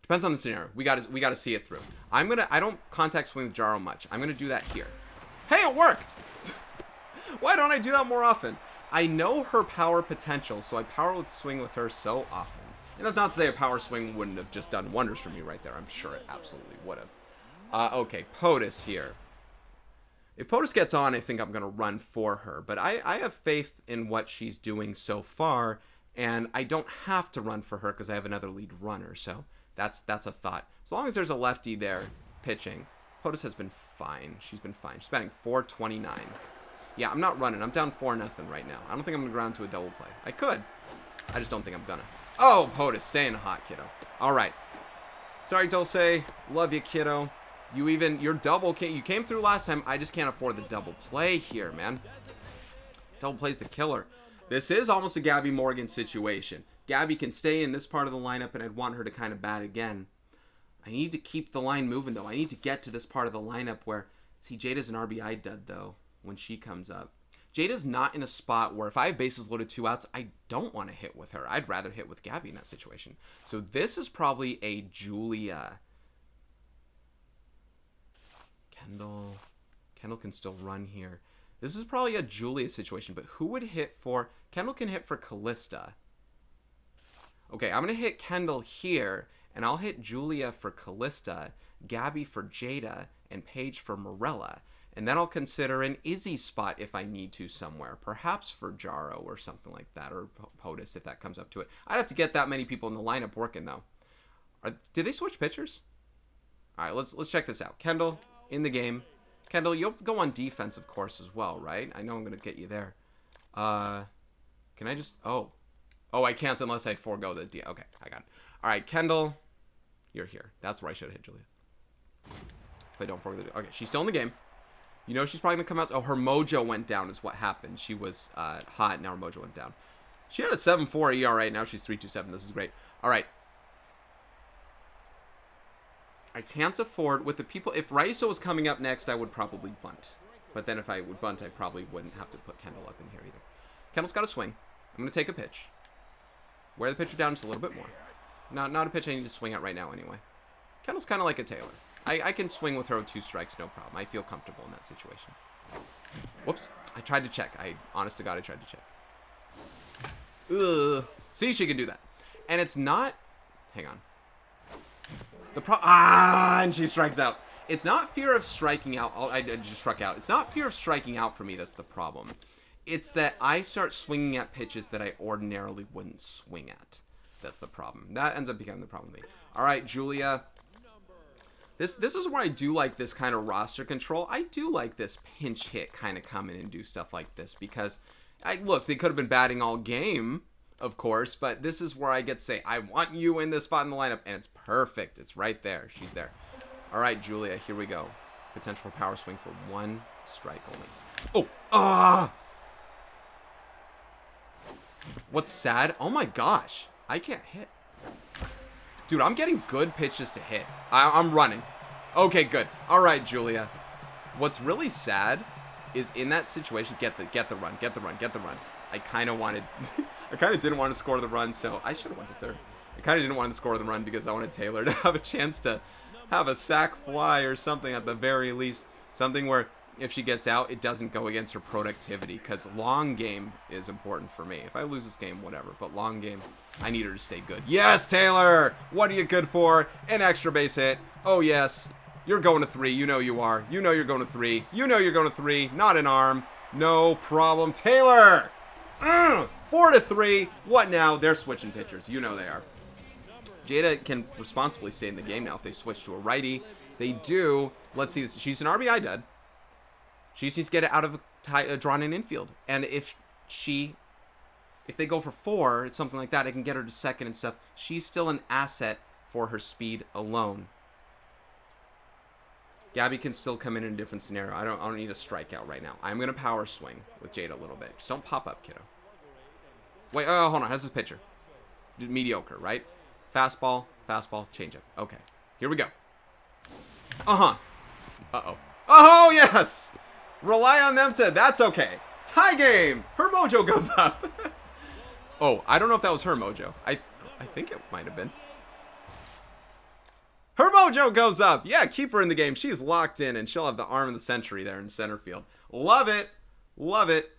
Depends on the scenario. We gotta see it through. I don't contact swing with Jaro much. I'm gonna do that here. Hey, it worked! Why don't I do that more often? I know her power potential, so I power swing with her so often. And that's not to say a power swing wouldn't have just done wonders for me right there. I'm sure it absolutely would have. Okay, Otus here. If Otus gets on, I think I'm going to run for her. But I have faith in what she's doing so far, and I don't have to run for her because I have another lead runner. So that's a thought. As long as there's a lefty there pitching, Otus has been fine. She's been fine. She's batting .429. Yeah, I'm not running. I'm down 4-0 right now. I don't think I'm going to ground to a double play. I could. I just don't think I'm going to. Oh, Otus, staying hot, kiddo. All right. Sorry, Dulce. Love you, kiddo. Your double, you came through last time. I just can't afford the double play here, man. Double play's the killer. This is almost a Gabby Morgan situation. Gabby can stay in this part of the lineup, and I'd want her to kind of bat again. I need to keep the line moving, though. I need to get to this part of the lineup where... See, Jada's an RBI dud, though, when she comes up. Jada's not in a spot where if I have bases loaded 2 outs, I don't want to hit with her. I'd rather hit with Gabby in that situation. So this is probably a Julia. Kendall can still run here. This is probably a Julia situation, but who would hit for... Kendall can hit for Callista. Okay, I'm going to hit Kendall here, and I'll hit Julia for Callista, Gabby for Jada, and Paige for Morella. And then I'll consider an Izzy spot if I need to somewhere. Perhaps for Jaro or something like that, or Otus if that comes up to it. I'd have to get that many people in the lineup working, though. Did they switch pitchers? All right, let's check this out. Kendall in the game. Kendall, you'll go on defense, of course, as well, right? I know I'm going to get you there. Can I just... Oh, I can't unless I forego the D. Okay, I got it. All right, Kendall, you're here. That's where I should have hit Julia. If I don't forego the D. Okay, she's still in the game. You know she's probably going to come out. Oh, her mojo went down is what happened. She was hot. Now her mojo went down. She had a 7.4 ERA. Now she's 3.27. This is great. All right. I can't afford with the people. If Raiso was coming up next, I would probably bunt. But then if I would bunt, I probably wouldn't have to put Kendall up in here either. Kendall's got a swing. I'm going to take a pitch. Wear the pitcher down just a little bit more. Not a pitch I need to swing at right now anyway. Kendall's kind of like a Taylor. I can swing with her with 2 strikes, no problem. I feel comfortable in that situation. Whoops. I tried to check. Honest to God, I tried to check. Ugh. See, she can do that. And it's not... Hang on. And she strikes out. It's not fear of striking out. I just struck out. It's not fear of striking out for me that's the problem. It's that I start swinging at pitches that I ordinarily wouldn't swing at. That's the problem. That ends up becoming the problem with me. All right, Julia... This is where I do like this kind of roster control. I do like this pinch hit kind of come in and do stuff like this because, look, they could have been batting all game, of course, but this is where I get to say, I want you in this spot in the lineup, and it's perfect. It's right there. She's there. All right, Julia, here we go. Potential power swing for 1 strike only. Oh, What's sad? Oh my gosh, I can't hit. Dude, I'm getting good pitches to hit. I'm running. Okay, good. All right, Julia. What's really sad is in that situation, get the run. I kind of wanted, I kind of didn't want to score the run, so I should have went to third. I kind of didn't want to score the run because I wanted Taylor to have a chance to have a sac fly or something at the very least. Something where if she gets out, it doesn't go against her productivity because long game is important for me. If I lose this game, whatever, but long game, I need her to stay good. Yes, Taylor! What are you good for? An extra base hit. Oh, yes. You're going to 3. You know you are. You know you're going to 3. You know you're going to 3. Not an arm. No problem. Taylor! 4-3. What now? They're switching pitchers. You know they are. Jada can responsibly stay in the game now if they switch to a righty. They do. Let's see this. She's an RBI dud. She just needs to get it out of a drawn-in infield. And if they go for 4, it's something like that, I can get her to second and stuff. She's still an asset for her speed alone. Gabby can still come in a different scenario. I don't need a strikeout right now. I'm going to power swing with Jada a little bit. Just don't pop up, kiddo. Wait, oh, hold on. How's this pitcher? Mediocre, right? Fastball, changeup. Okay, here we go. Uh-oh. Oh, yes! Rely on them to... That's okay. Tie game! Her mojo goes up. Oh, I don't know if that was her mojo. I think it might have been. Her mojo goes up. Yeah, keep her in the game. She's locked in, and she'll have the arm of the century there in center field. Love it. Love it.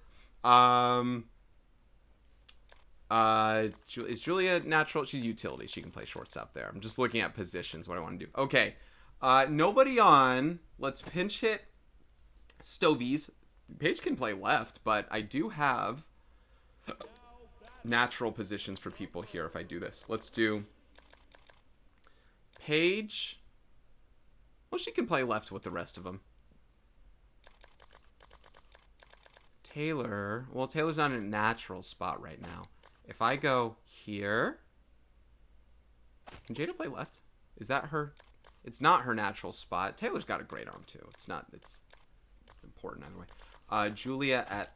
Is Julia natural? She's utility. She can play shortstop there. I'm just looking at positions, what I want to do. Okay. Nobody on. Let's pinch hit Stovies. Paige can play left, but I do have natural positions for people here if I do this. Let's do Paige. Well, she can play left with the rest of them. Taylor. Well, Taylor's not in a natural spot right now. If I go here, can Jada play left? Is that her? It's not her natural spot. Taylor's got a great arm too. It's important either way. Julia at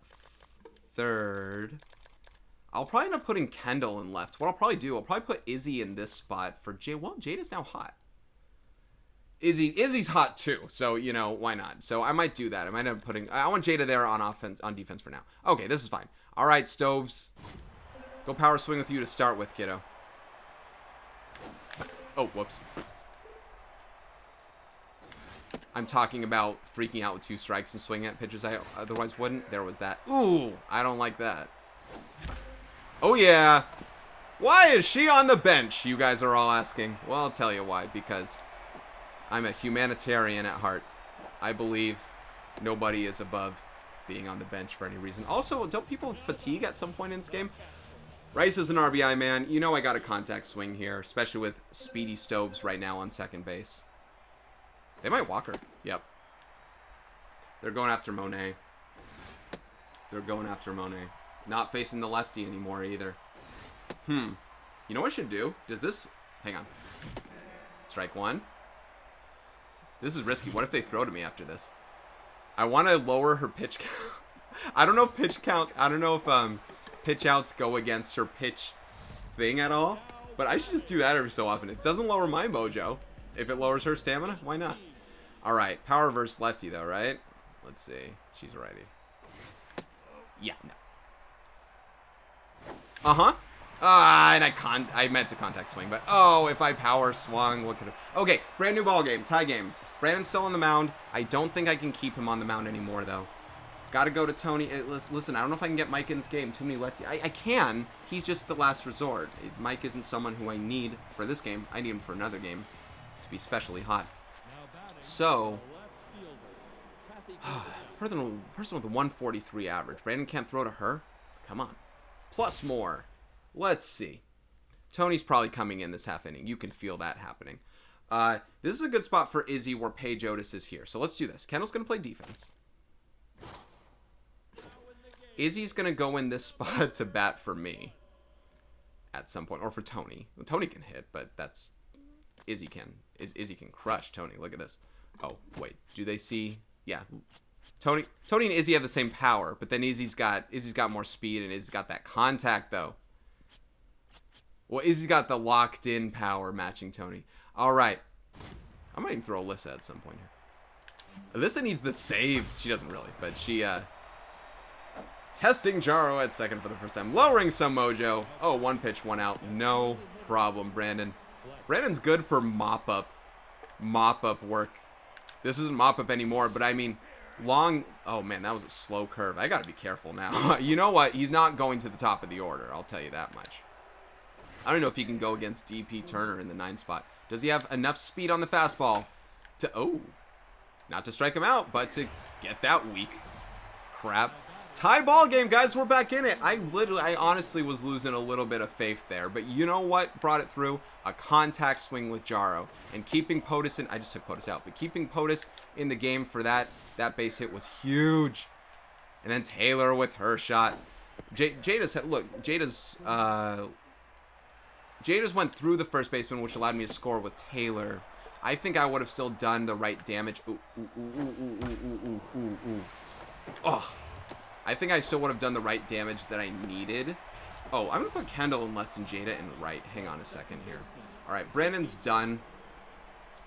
third. I'll probably end up putting Kendall in left. What I'll probably do, I'll probably put Izzy in this spot for Jade. Well, Jada's now hot. Izzy's hot too, so you know why not? So I might do that. I might end up putting. I want Jada there on defense for now. Okay, this is fine. All right, Stoves. Go power swing with you to start with, kiddo. Oh, whoops. I'm talking about freaking out with 2 strikes and swinging at pitches I otherwise wouldn't. There was that. Ooh, I don't like that. Oh, yeah. Why is she on the bench? You guys are all asking. Well, I'll tell you why. Because I'm a humanitarian at heart. I believe nobody is above being on the bench for any reason. Also, don't people fatigue at some point in this game? Rice is an RBI man. You know I got a contact swing here, especially with Speedy Stoves right now on second base. They might walk her. Yep. They're going after Monet. They're going after Monet. Not facing the lefty anymore either. You know what I should do? Does this... Hang on. Strike 1. This is risky. What if they throw to me after this? I want to lower her pitch count. I don't know if pitch count... I don't know if pitch outs go against her pitch thing at all. But I should just do that every so often. If it doesn't lower my mojo, if it lowers her stamina, why not? All right. Power versus lefty, though, right? Let's see. She's righty. Yeah, no. Uh-huh. And I meant to contact swing, but oh, if I power swung, what could I... Okay, brand new ball game, tie game. Brandon's still on the mound. I don't think I can keep him on the mound anymore, though. Got to go to Tony. Listen, I don't know if I can get Mike in this game. Too many lefty. I can. He's just the last resort. Mike isn't someone who I need for this game. I need him for another game to be especially hot. So, person with a 143 average. Brandon can't throw to her? Come on. Plus more. Let's see. Tony's probably coming in this half inning. You can feel that happening. This is a good spot for Izzy where Paige Otus is here. So let's do this. Kendall's going to play defense. Izzy's going to go in this spot to bat for me at some point. Or for Tony. Well, Tony can hit, but that's... Izzy can. Izzy can crush Tony. Look at this. Oh, wait. Do they see... Yeah. Tony and Izzy have the same power, but then Izzy's got more speed, and Izzy's got that contact, though. Well, Izzy's got the locked-in power matching Tony. All right. I might even throw Alyssa at some point here. Alyssa needs the saves. She doesn't really, but she, testing Jaro at second for the first time. Lowering some mojo. Oh, 1 pitch, 1 out. No problem, Brandon. Brandon's good for mop-up work. This isn't mop-up anymore, but I mean... Long... Oh, man, that was a slow curve. I gotta be careful now. You know what? He's not going to the top of the order. I'll tell you that much. I don't know if he can go against DP Turner in the 9 spot. Does he have enough speed on the fastball to... Oh. Not to strike him out, but to get that weak crap. Tie ball game, guys. We're back in it. I honestly was losing a little bit of faith there. But you know what brought it through? A contact swing with Jaro. And keeping Otus in... I just took Otus out. But keeping Otus in the game for that base hit was huge. And then Taylor with her shot. Jada's went through the first baseman, which allowed me to score with Taylor. I think I would have still done the right damage. Oh, I think I still would have done the right damage that I needed. Oh, I'm going to put Kendall in left and Jada in right. Hang on a second here. All right, Brandon's done.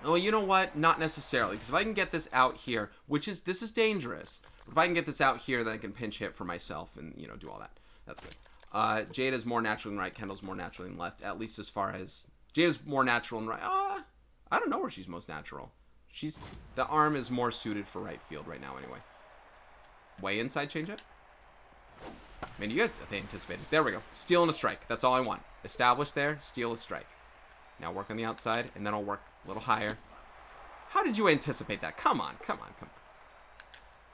Oh, you know what? Not necessarily, because if I can get this out here, this is dangerous. But if I can get this out here, then I can pinch hit for myself and, you know, do all that. That's good. Jada's more natural than right. Kendall's more natural than left. At least as far as Jada's more natural than right. I don't know where she's most natural. The arm is more suited for right field right now anyway. Way inside changeup. Man, you guys, they anticipated. There we go. Steal and a strike. That's all I want. Establish there. Steal a strike. Now work on the outside, and then I'll work a little higher. How did you anticipate that? Come on.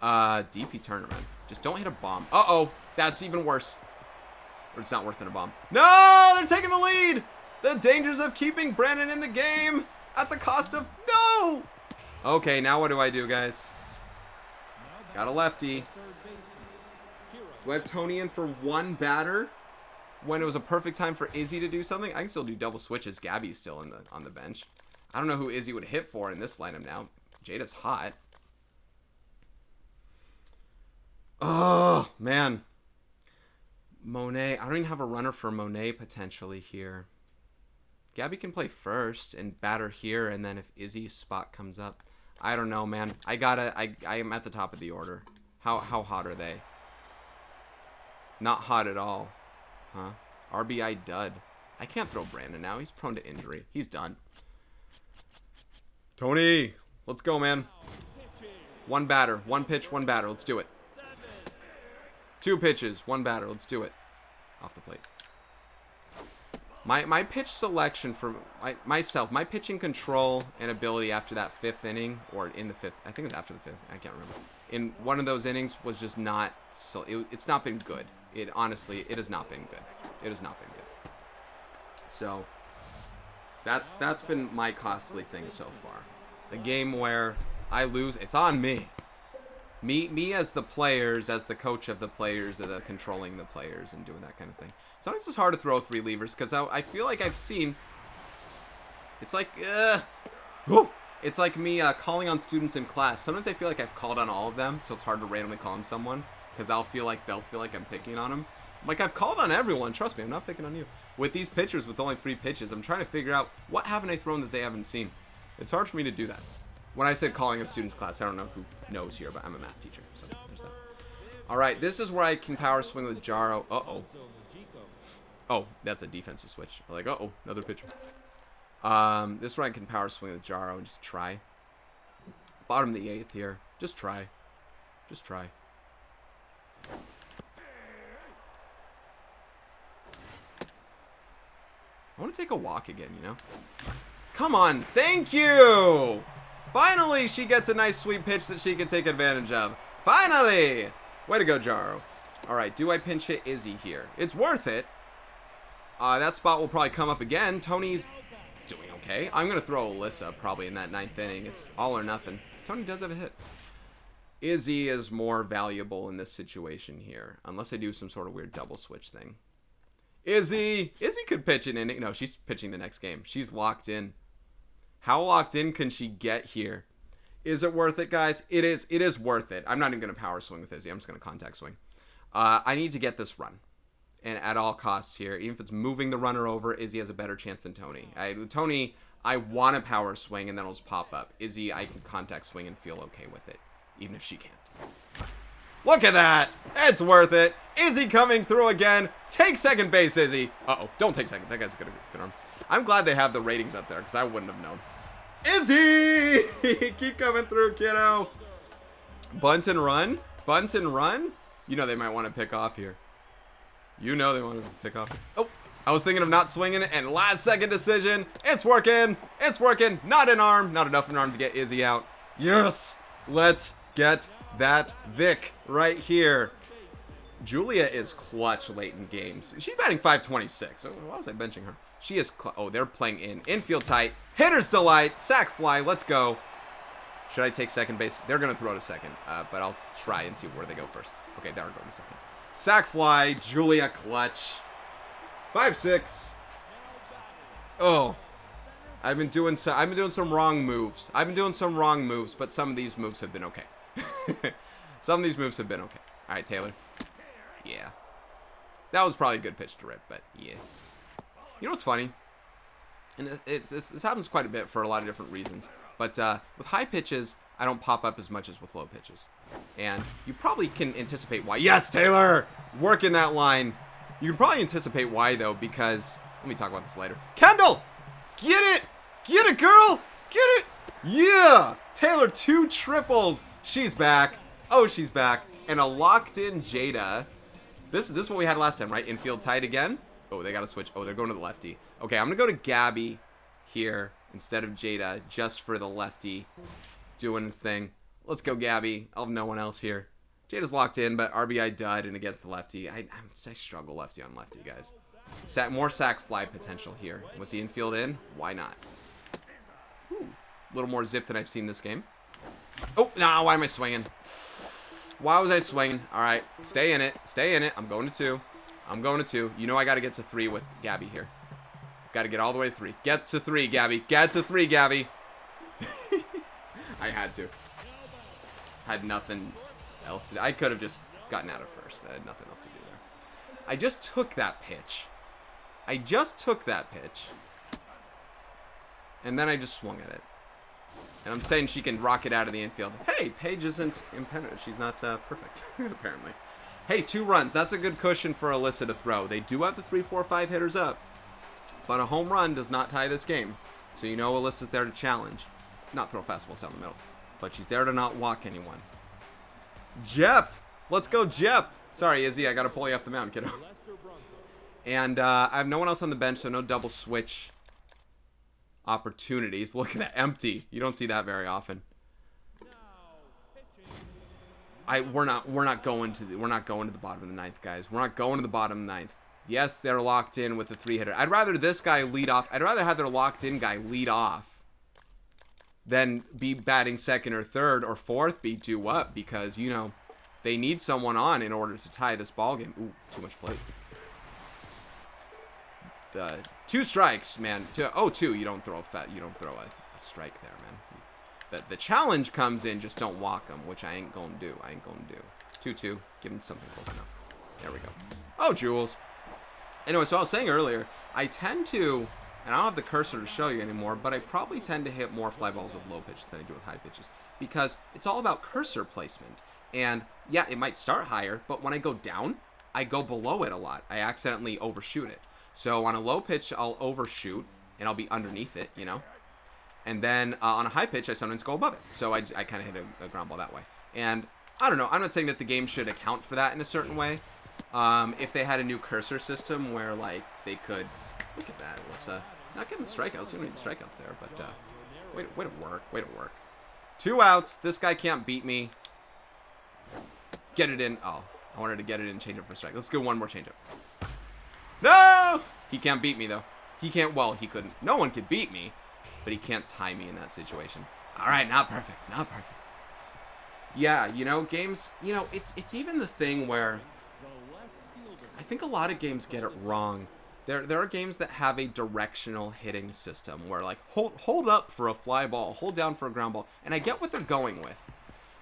DP Turner, man. Just don't hit a bomb. Uh-oh. That's even worse. Or it's not worse than a bomb. No! They're taking the lead! The dangers of keeping Brandon in the game at the cost of... No! Okay, now what do I do, guys? Got a lefty. Do I have Tony in for one batter when it was a perfect time for Izzy to do something? I can still do double switches. Gabby's still on the bench. I don't know who Izzy would hit for in this lineup now. Jada's hot. Oh, man. Monet. I don't even have a runner for Monet potentially here. Gabby can play first and batter here, and then if Izzy's spot comes up. I don't know, man. I am at the top of the order. How hot are they? Not hot at all. Huh? RBI dud. I can't throw Brandon now. He's prone to injury. He's done. Tony, let's go, man. One batter. One pitch, one batter. Let's do it. 2 pitches, 1 batter. Let's do it. Off the plate. My pitch selection for myself, my pitching control and ability after that 5th inning, or in the 5th, I think it was after the 5th, I can't remember. In one of those innings was just not, so it's not been good. Honestly, it has not been good. It has not been good. So, that's been my costly thing so far. The game where I lose, it's on me. Me as the players, as the coach of the players, controlling the players and doing that kind of thing. Sometimes it's hard to throw 3 levers because I feel like I've seen. It's like, it's like me calling on students in class. Sometimes I feel like I've called on all of them, so it's hard to randomly call on someone because they'll feel like I'm picking on them. Like, I've called on everyone. Trust me, I'm not picking on you. With these pitchers, with only 3 pitches, I'm trying to figure out what haven't I thrown that they haven't seen. It's hard for me to do that. When I said calling on students class, I don't know who knows here, but I'm a math teacher, so there's that. All right, this is where I can power swing with Jaro. Uh-oh. Oh, that's a defensive switch. I'm like, uh-oh, another pitcher. This is where I can power swing with Jaro and just try. Bottom of the 8th here. Just try. Just try. I want to take a walk again, you know? Come on. Thank you. Finally, she gets a nice sweet pitch that she can take advantage of. Finally. Way to go, Jaro. All right, do I pinch hit Izzy here? It's worth it. That spot will probably come up again. Tony's doing okay. I'm going to throw Alyssa probably in that 9th inning. It's all or nothing. Tony does have a hit. Izzy is more valuable in this situation here. Unless I do some sort of weird double switch thing. Izzy could pitch an inning. No, she's pitching the next game. She's locked in. How locked in can she get here? Is it worth it, guys? It is. It is worth it. I'm not even going to power swing with Izzy. I'm just going to contact swing. I need to get this run. And at all costs here, even if it's moving the runner over, Izzy has a better chance than Tony. Tony, I want to power swing and then it'll just pop up. Izzy, I can contact swing and feel okay with it, even if she can't. Look at that. It's worth it. Izzy coming through again. Take second base, Izzy. Uh-oh. Don't take second. That guy's got a good arm. I'm glad they have the ratings up there because I wouldn't have known. Izzy! Keep coming through, kiddo. Bunt and run? Bunt and run? You know they might want to pick off here. You know they want to pick off. Oh, I was thinking of not swinging it, and last second decision. It's working. It's working. Not an arm. Not enough an arm to get Izzy out. Yes. Let's get that Vic right here. Julia is clutch late in games. She's batting .526. Why was I benching her? She is. Oh, they're playing in infield tight. Hitter's delight. Sack fly. Let's go. Should I take second base? They're gonna throw to second, but I'll try and see where they go first. Okay, they're going to second. Sack fly. Julia clutch. 5-6. Oh, I've been doing some wrong moves. But some of these moves have been okay. Some of these moves have been okay. All right, Taylor. Yeah. That was probably a good pitch to rip, but yeah. You know what's funny? And this happens quite a bit for a lot of different reasons. But with high pitches, I don't pop up as much as with low pitches. And you probably can anticipate why. Yes, Taylor! Working that line. You can probably anticipate why, though, because... Let me talk about this later. Kendall! Get it! Get it, girl! Get it! Yeah! Taylor, 2 triples. She's back. Oh, she's back. And a locked-in Jada. This is what we had last time, right? Infield tight again. Oh, they got to switch. Oh, they're going to the lefty. Okay, I'm going to go to Gabby here instead of Jada, just for the lefty doing his thing. Let's go, Gabby. I'll have no one else here. Jada's locked in, but RBI dud and against the lefty. I struggle lefty on lefty, guys. More sack fly potential here. With the infield in, why not? Ooh, a little more zip than I've seen this game. Oh, nah, why am I swinging? Why was I swinging? All right, stay in it. Stay in it. I'm going to 2. I'm going to 2. You know I got to get to 3 with Gabby here. Got to get all the way to 3. Get to 3, Gabby. Get to 3, Gabby. I had to. Had nothing else to do. I could have just gotten out of first, but I had nothing else to do there. I just took that pitch. And then I just swung at it. And I'm saying she can rock it out of the infield. Hey, Paige isn't impenetrable. She's not perfect, apparently. Hey, 2 runs. That's a good cushion for Alyssa to throw. They do have the 3, 4, 5 hitters up. But a home run does not tie this game. So you know Alyssa's there to challenge. Not throw fastballs down the middle. But she's there to not walk anyone. Jep! Let's go, Jep! Sorry, Izzy, I gotta pull you off the mound, kiddo. And I have no one else on the bench, so no double switch opportunities. Look at that, empty. You don't see that very often. We're not going to the bottom of the 9th, guys. We're not going to the bottom of the 9th. Yes, they're locked in with the 3-hitter. I'd rather this guy lead off. I'd rather have their locked-in guy lead off than be batting 2nd or 3rd or 4th, be 2 up, because, you know, they need someone on in order to tie this ball game. Ooh, too much plate. 2 strikes, man. 2. You don't throw a strike there, man. The challenge comes in, just don't walk them, which I ain't gonna do. 2-2. Give him something close enough. There we go. Oh, Jules. Anyway, so I was saying earlier, I tend to, and I don't have the cursor to show you anymore, but I probably tend to hit more fly balls with low pitches than I do with high pitches, because it's all about cursor placement. And yeah, it might start higher, but when I go down, I go below it a lot. I accidentally overshoot it. So on a low pitch, I'll overshoot, and I'll be underneath it, you know? And then on a high pitch, I sometimes go above it. So I kind of hit a ground ball that way. And I don't know. I'm not saying that the game should account for that in a certain way. If they had a new cursor system where, like, they could... Look at that, Alyssa. Not getting the strikeouts. You don't need the strikeouts there, but way to work. 2 outs. This guy can't beat me. Get it in. Oh, I wanted to get it in, change up for a strike. Let's go one more change up. No! He can't beat me, though. He can't... Well, he couldn't. No one could beat me, but he can't tie me in that situation. All right, not perfect. Not perfect. Yeah, you know, games... You know, it's even the thing where... I think a lot of games get it wrong. There are games that have a directional hitting system where, like, hold up for a fly ball, hold down for a ground ball, and I get what they're going with.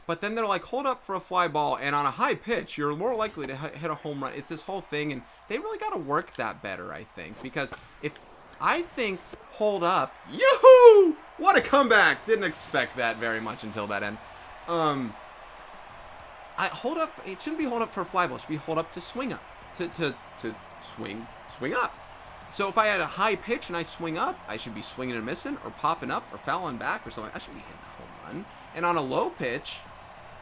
But then they're like, hold up for a fly ball, and on a high pitch, you're more likely to hit a home run. It's this whole thing, and they really got to work that better, I think. Because if I think hold up, yoo-hoo! What a comeback! Didn't expect that very much until that end. Hold up, it shouldn't be hold up for a fly ball. It should be hold up to swing up. To swing up. So if I had a high pitch and I swing up, I should be swinging and missing, or popping up, or fouling back, or something. I should be hitting a home run. And on a low pitch,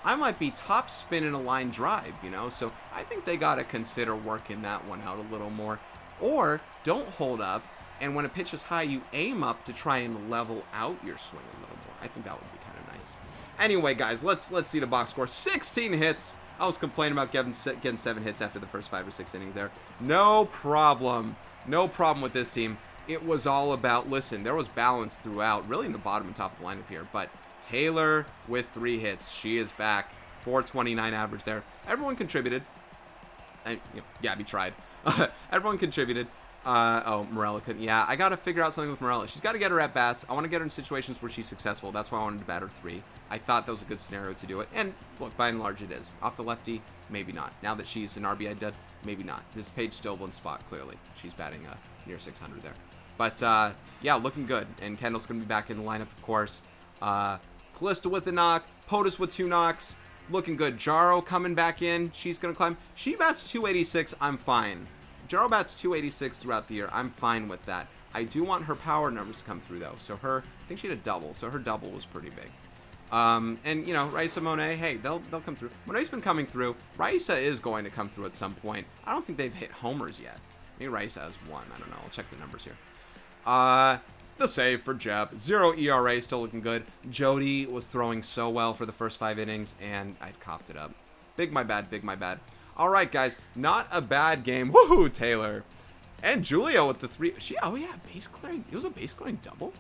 I might be top spinning a line drive, you know? So I think they got to consider working that one out a little more. Or don't hold up, and when a pitch is high, you aim up to try and level out your swing a little more. I think that would be kind of nice. Anyway, guys, let's see the box score. 16 hits. I was complaining about getting 7 hits after the first 5 or 6 innings there. No problem. No problem with this team. It was all about, listen, there was balance throughout, really in the bottom and top of the lineup here, but Taylor with 3 hits. She is back. 429 average there. Everyone contributed. And, you know, Gabby tried. Everyone contributed. Morella couldn't. Yeah, I got to figure out something with Morella. She's got to get her at bats. I want to get her in situations where she's successful. That's why I wanted to bat her 3. I thought that was a good scenario to do it. And look, by and large, it is. Off the lefty, maybe not. Now that she's an RBI dud, maybe not. This Paige Stoblin's spot, clearly. She's batting near 600 there. But, yeah, looking good. And Kendall's going to be back in the lineup, of course. Callista with a knock. Otus with 2 knocks. Looking good. Jaro coming back in. She's going to climb. She bats 286. I'm fine. Jaro bats 286 throughout the year. I'm fine with that. I do want her power numbers to come through, though. So I think she had a double, so her double was pretty big. And, you know, Raisa, Monet, hey, they'll come through. Monet's been coming through. Raisa is going to come through at some point. I don't think they've hit homers yet. Maybe Raisa has one. I don't know. I'll check the numbers here. The save for Jeb. 0 ERA, still looking good. Jodie was throwing so well for the first 5 innings, and I coughed it up. Big my bad, big my bad. All right, guys, not a bad game. Woohoo, Taylor. And Julia with the 3. Oh, yeah, base clearing. It was a base clearing double?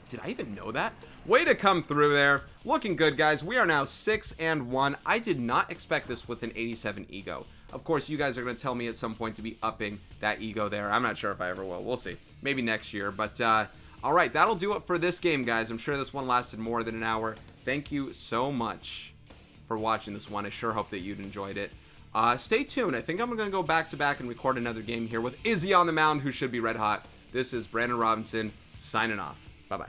Did I even know that? Way to come through there. Looking good, guys. We are now 6-1. I did not expect this with an 87 ego. Of course, you guys are going to tell me at some point to be upping that ego there. I'm not sure if I ever will. We'll see. Maybe next year. But, all right, that'll do it for this game, guys. I'm sure this one lasted more than an hour. Thank you so much for watching this one. I sure hope that you'd enjoyed it. Stay tuned. I think I'm going to go back-to-back and record another game here with Izzy on the mound, who should be red hot. This is Brandon Robinson signing off. Bye-bye.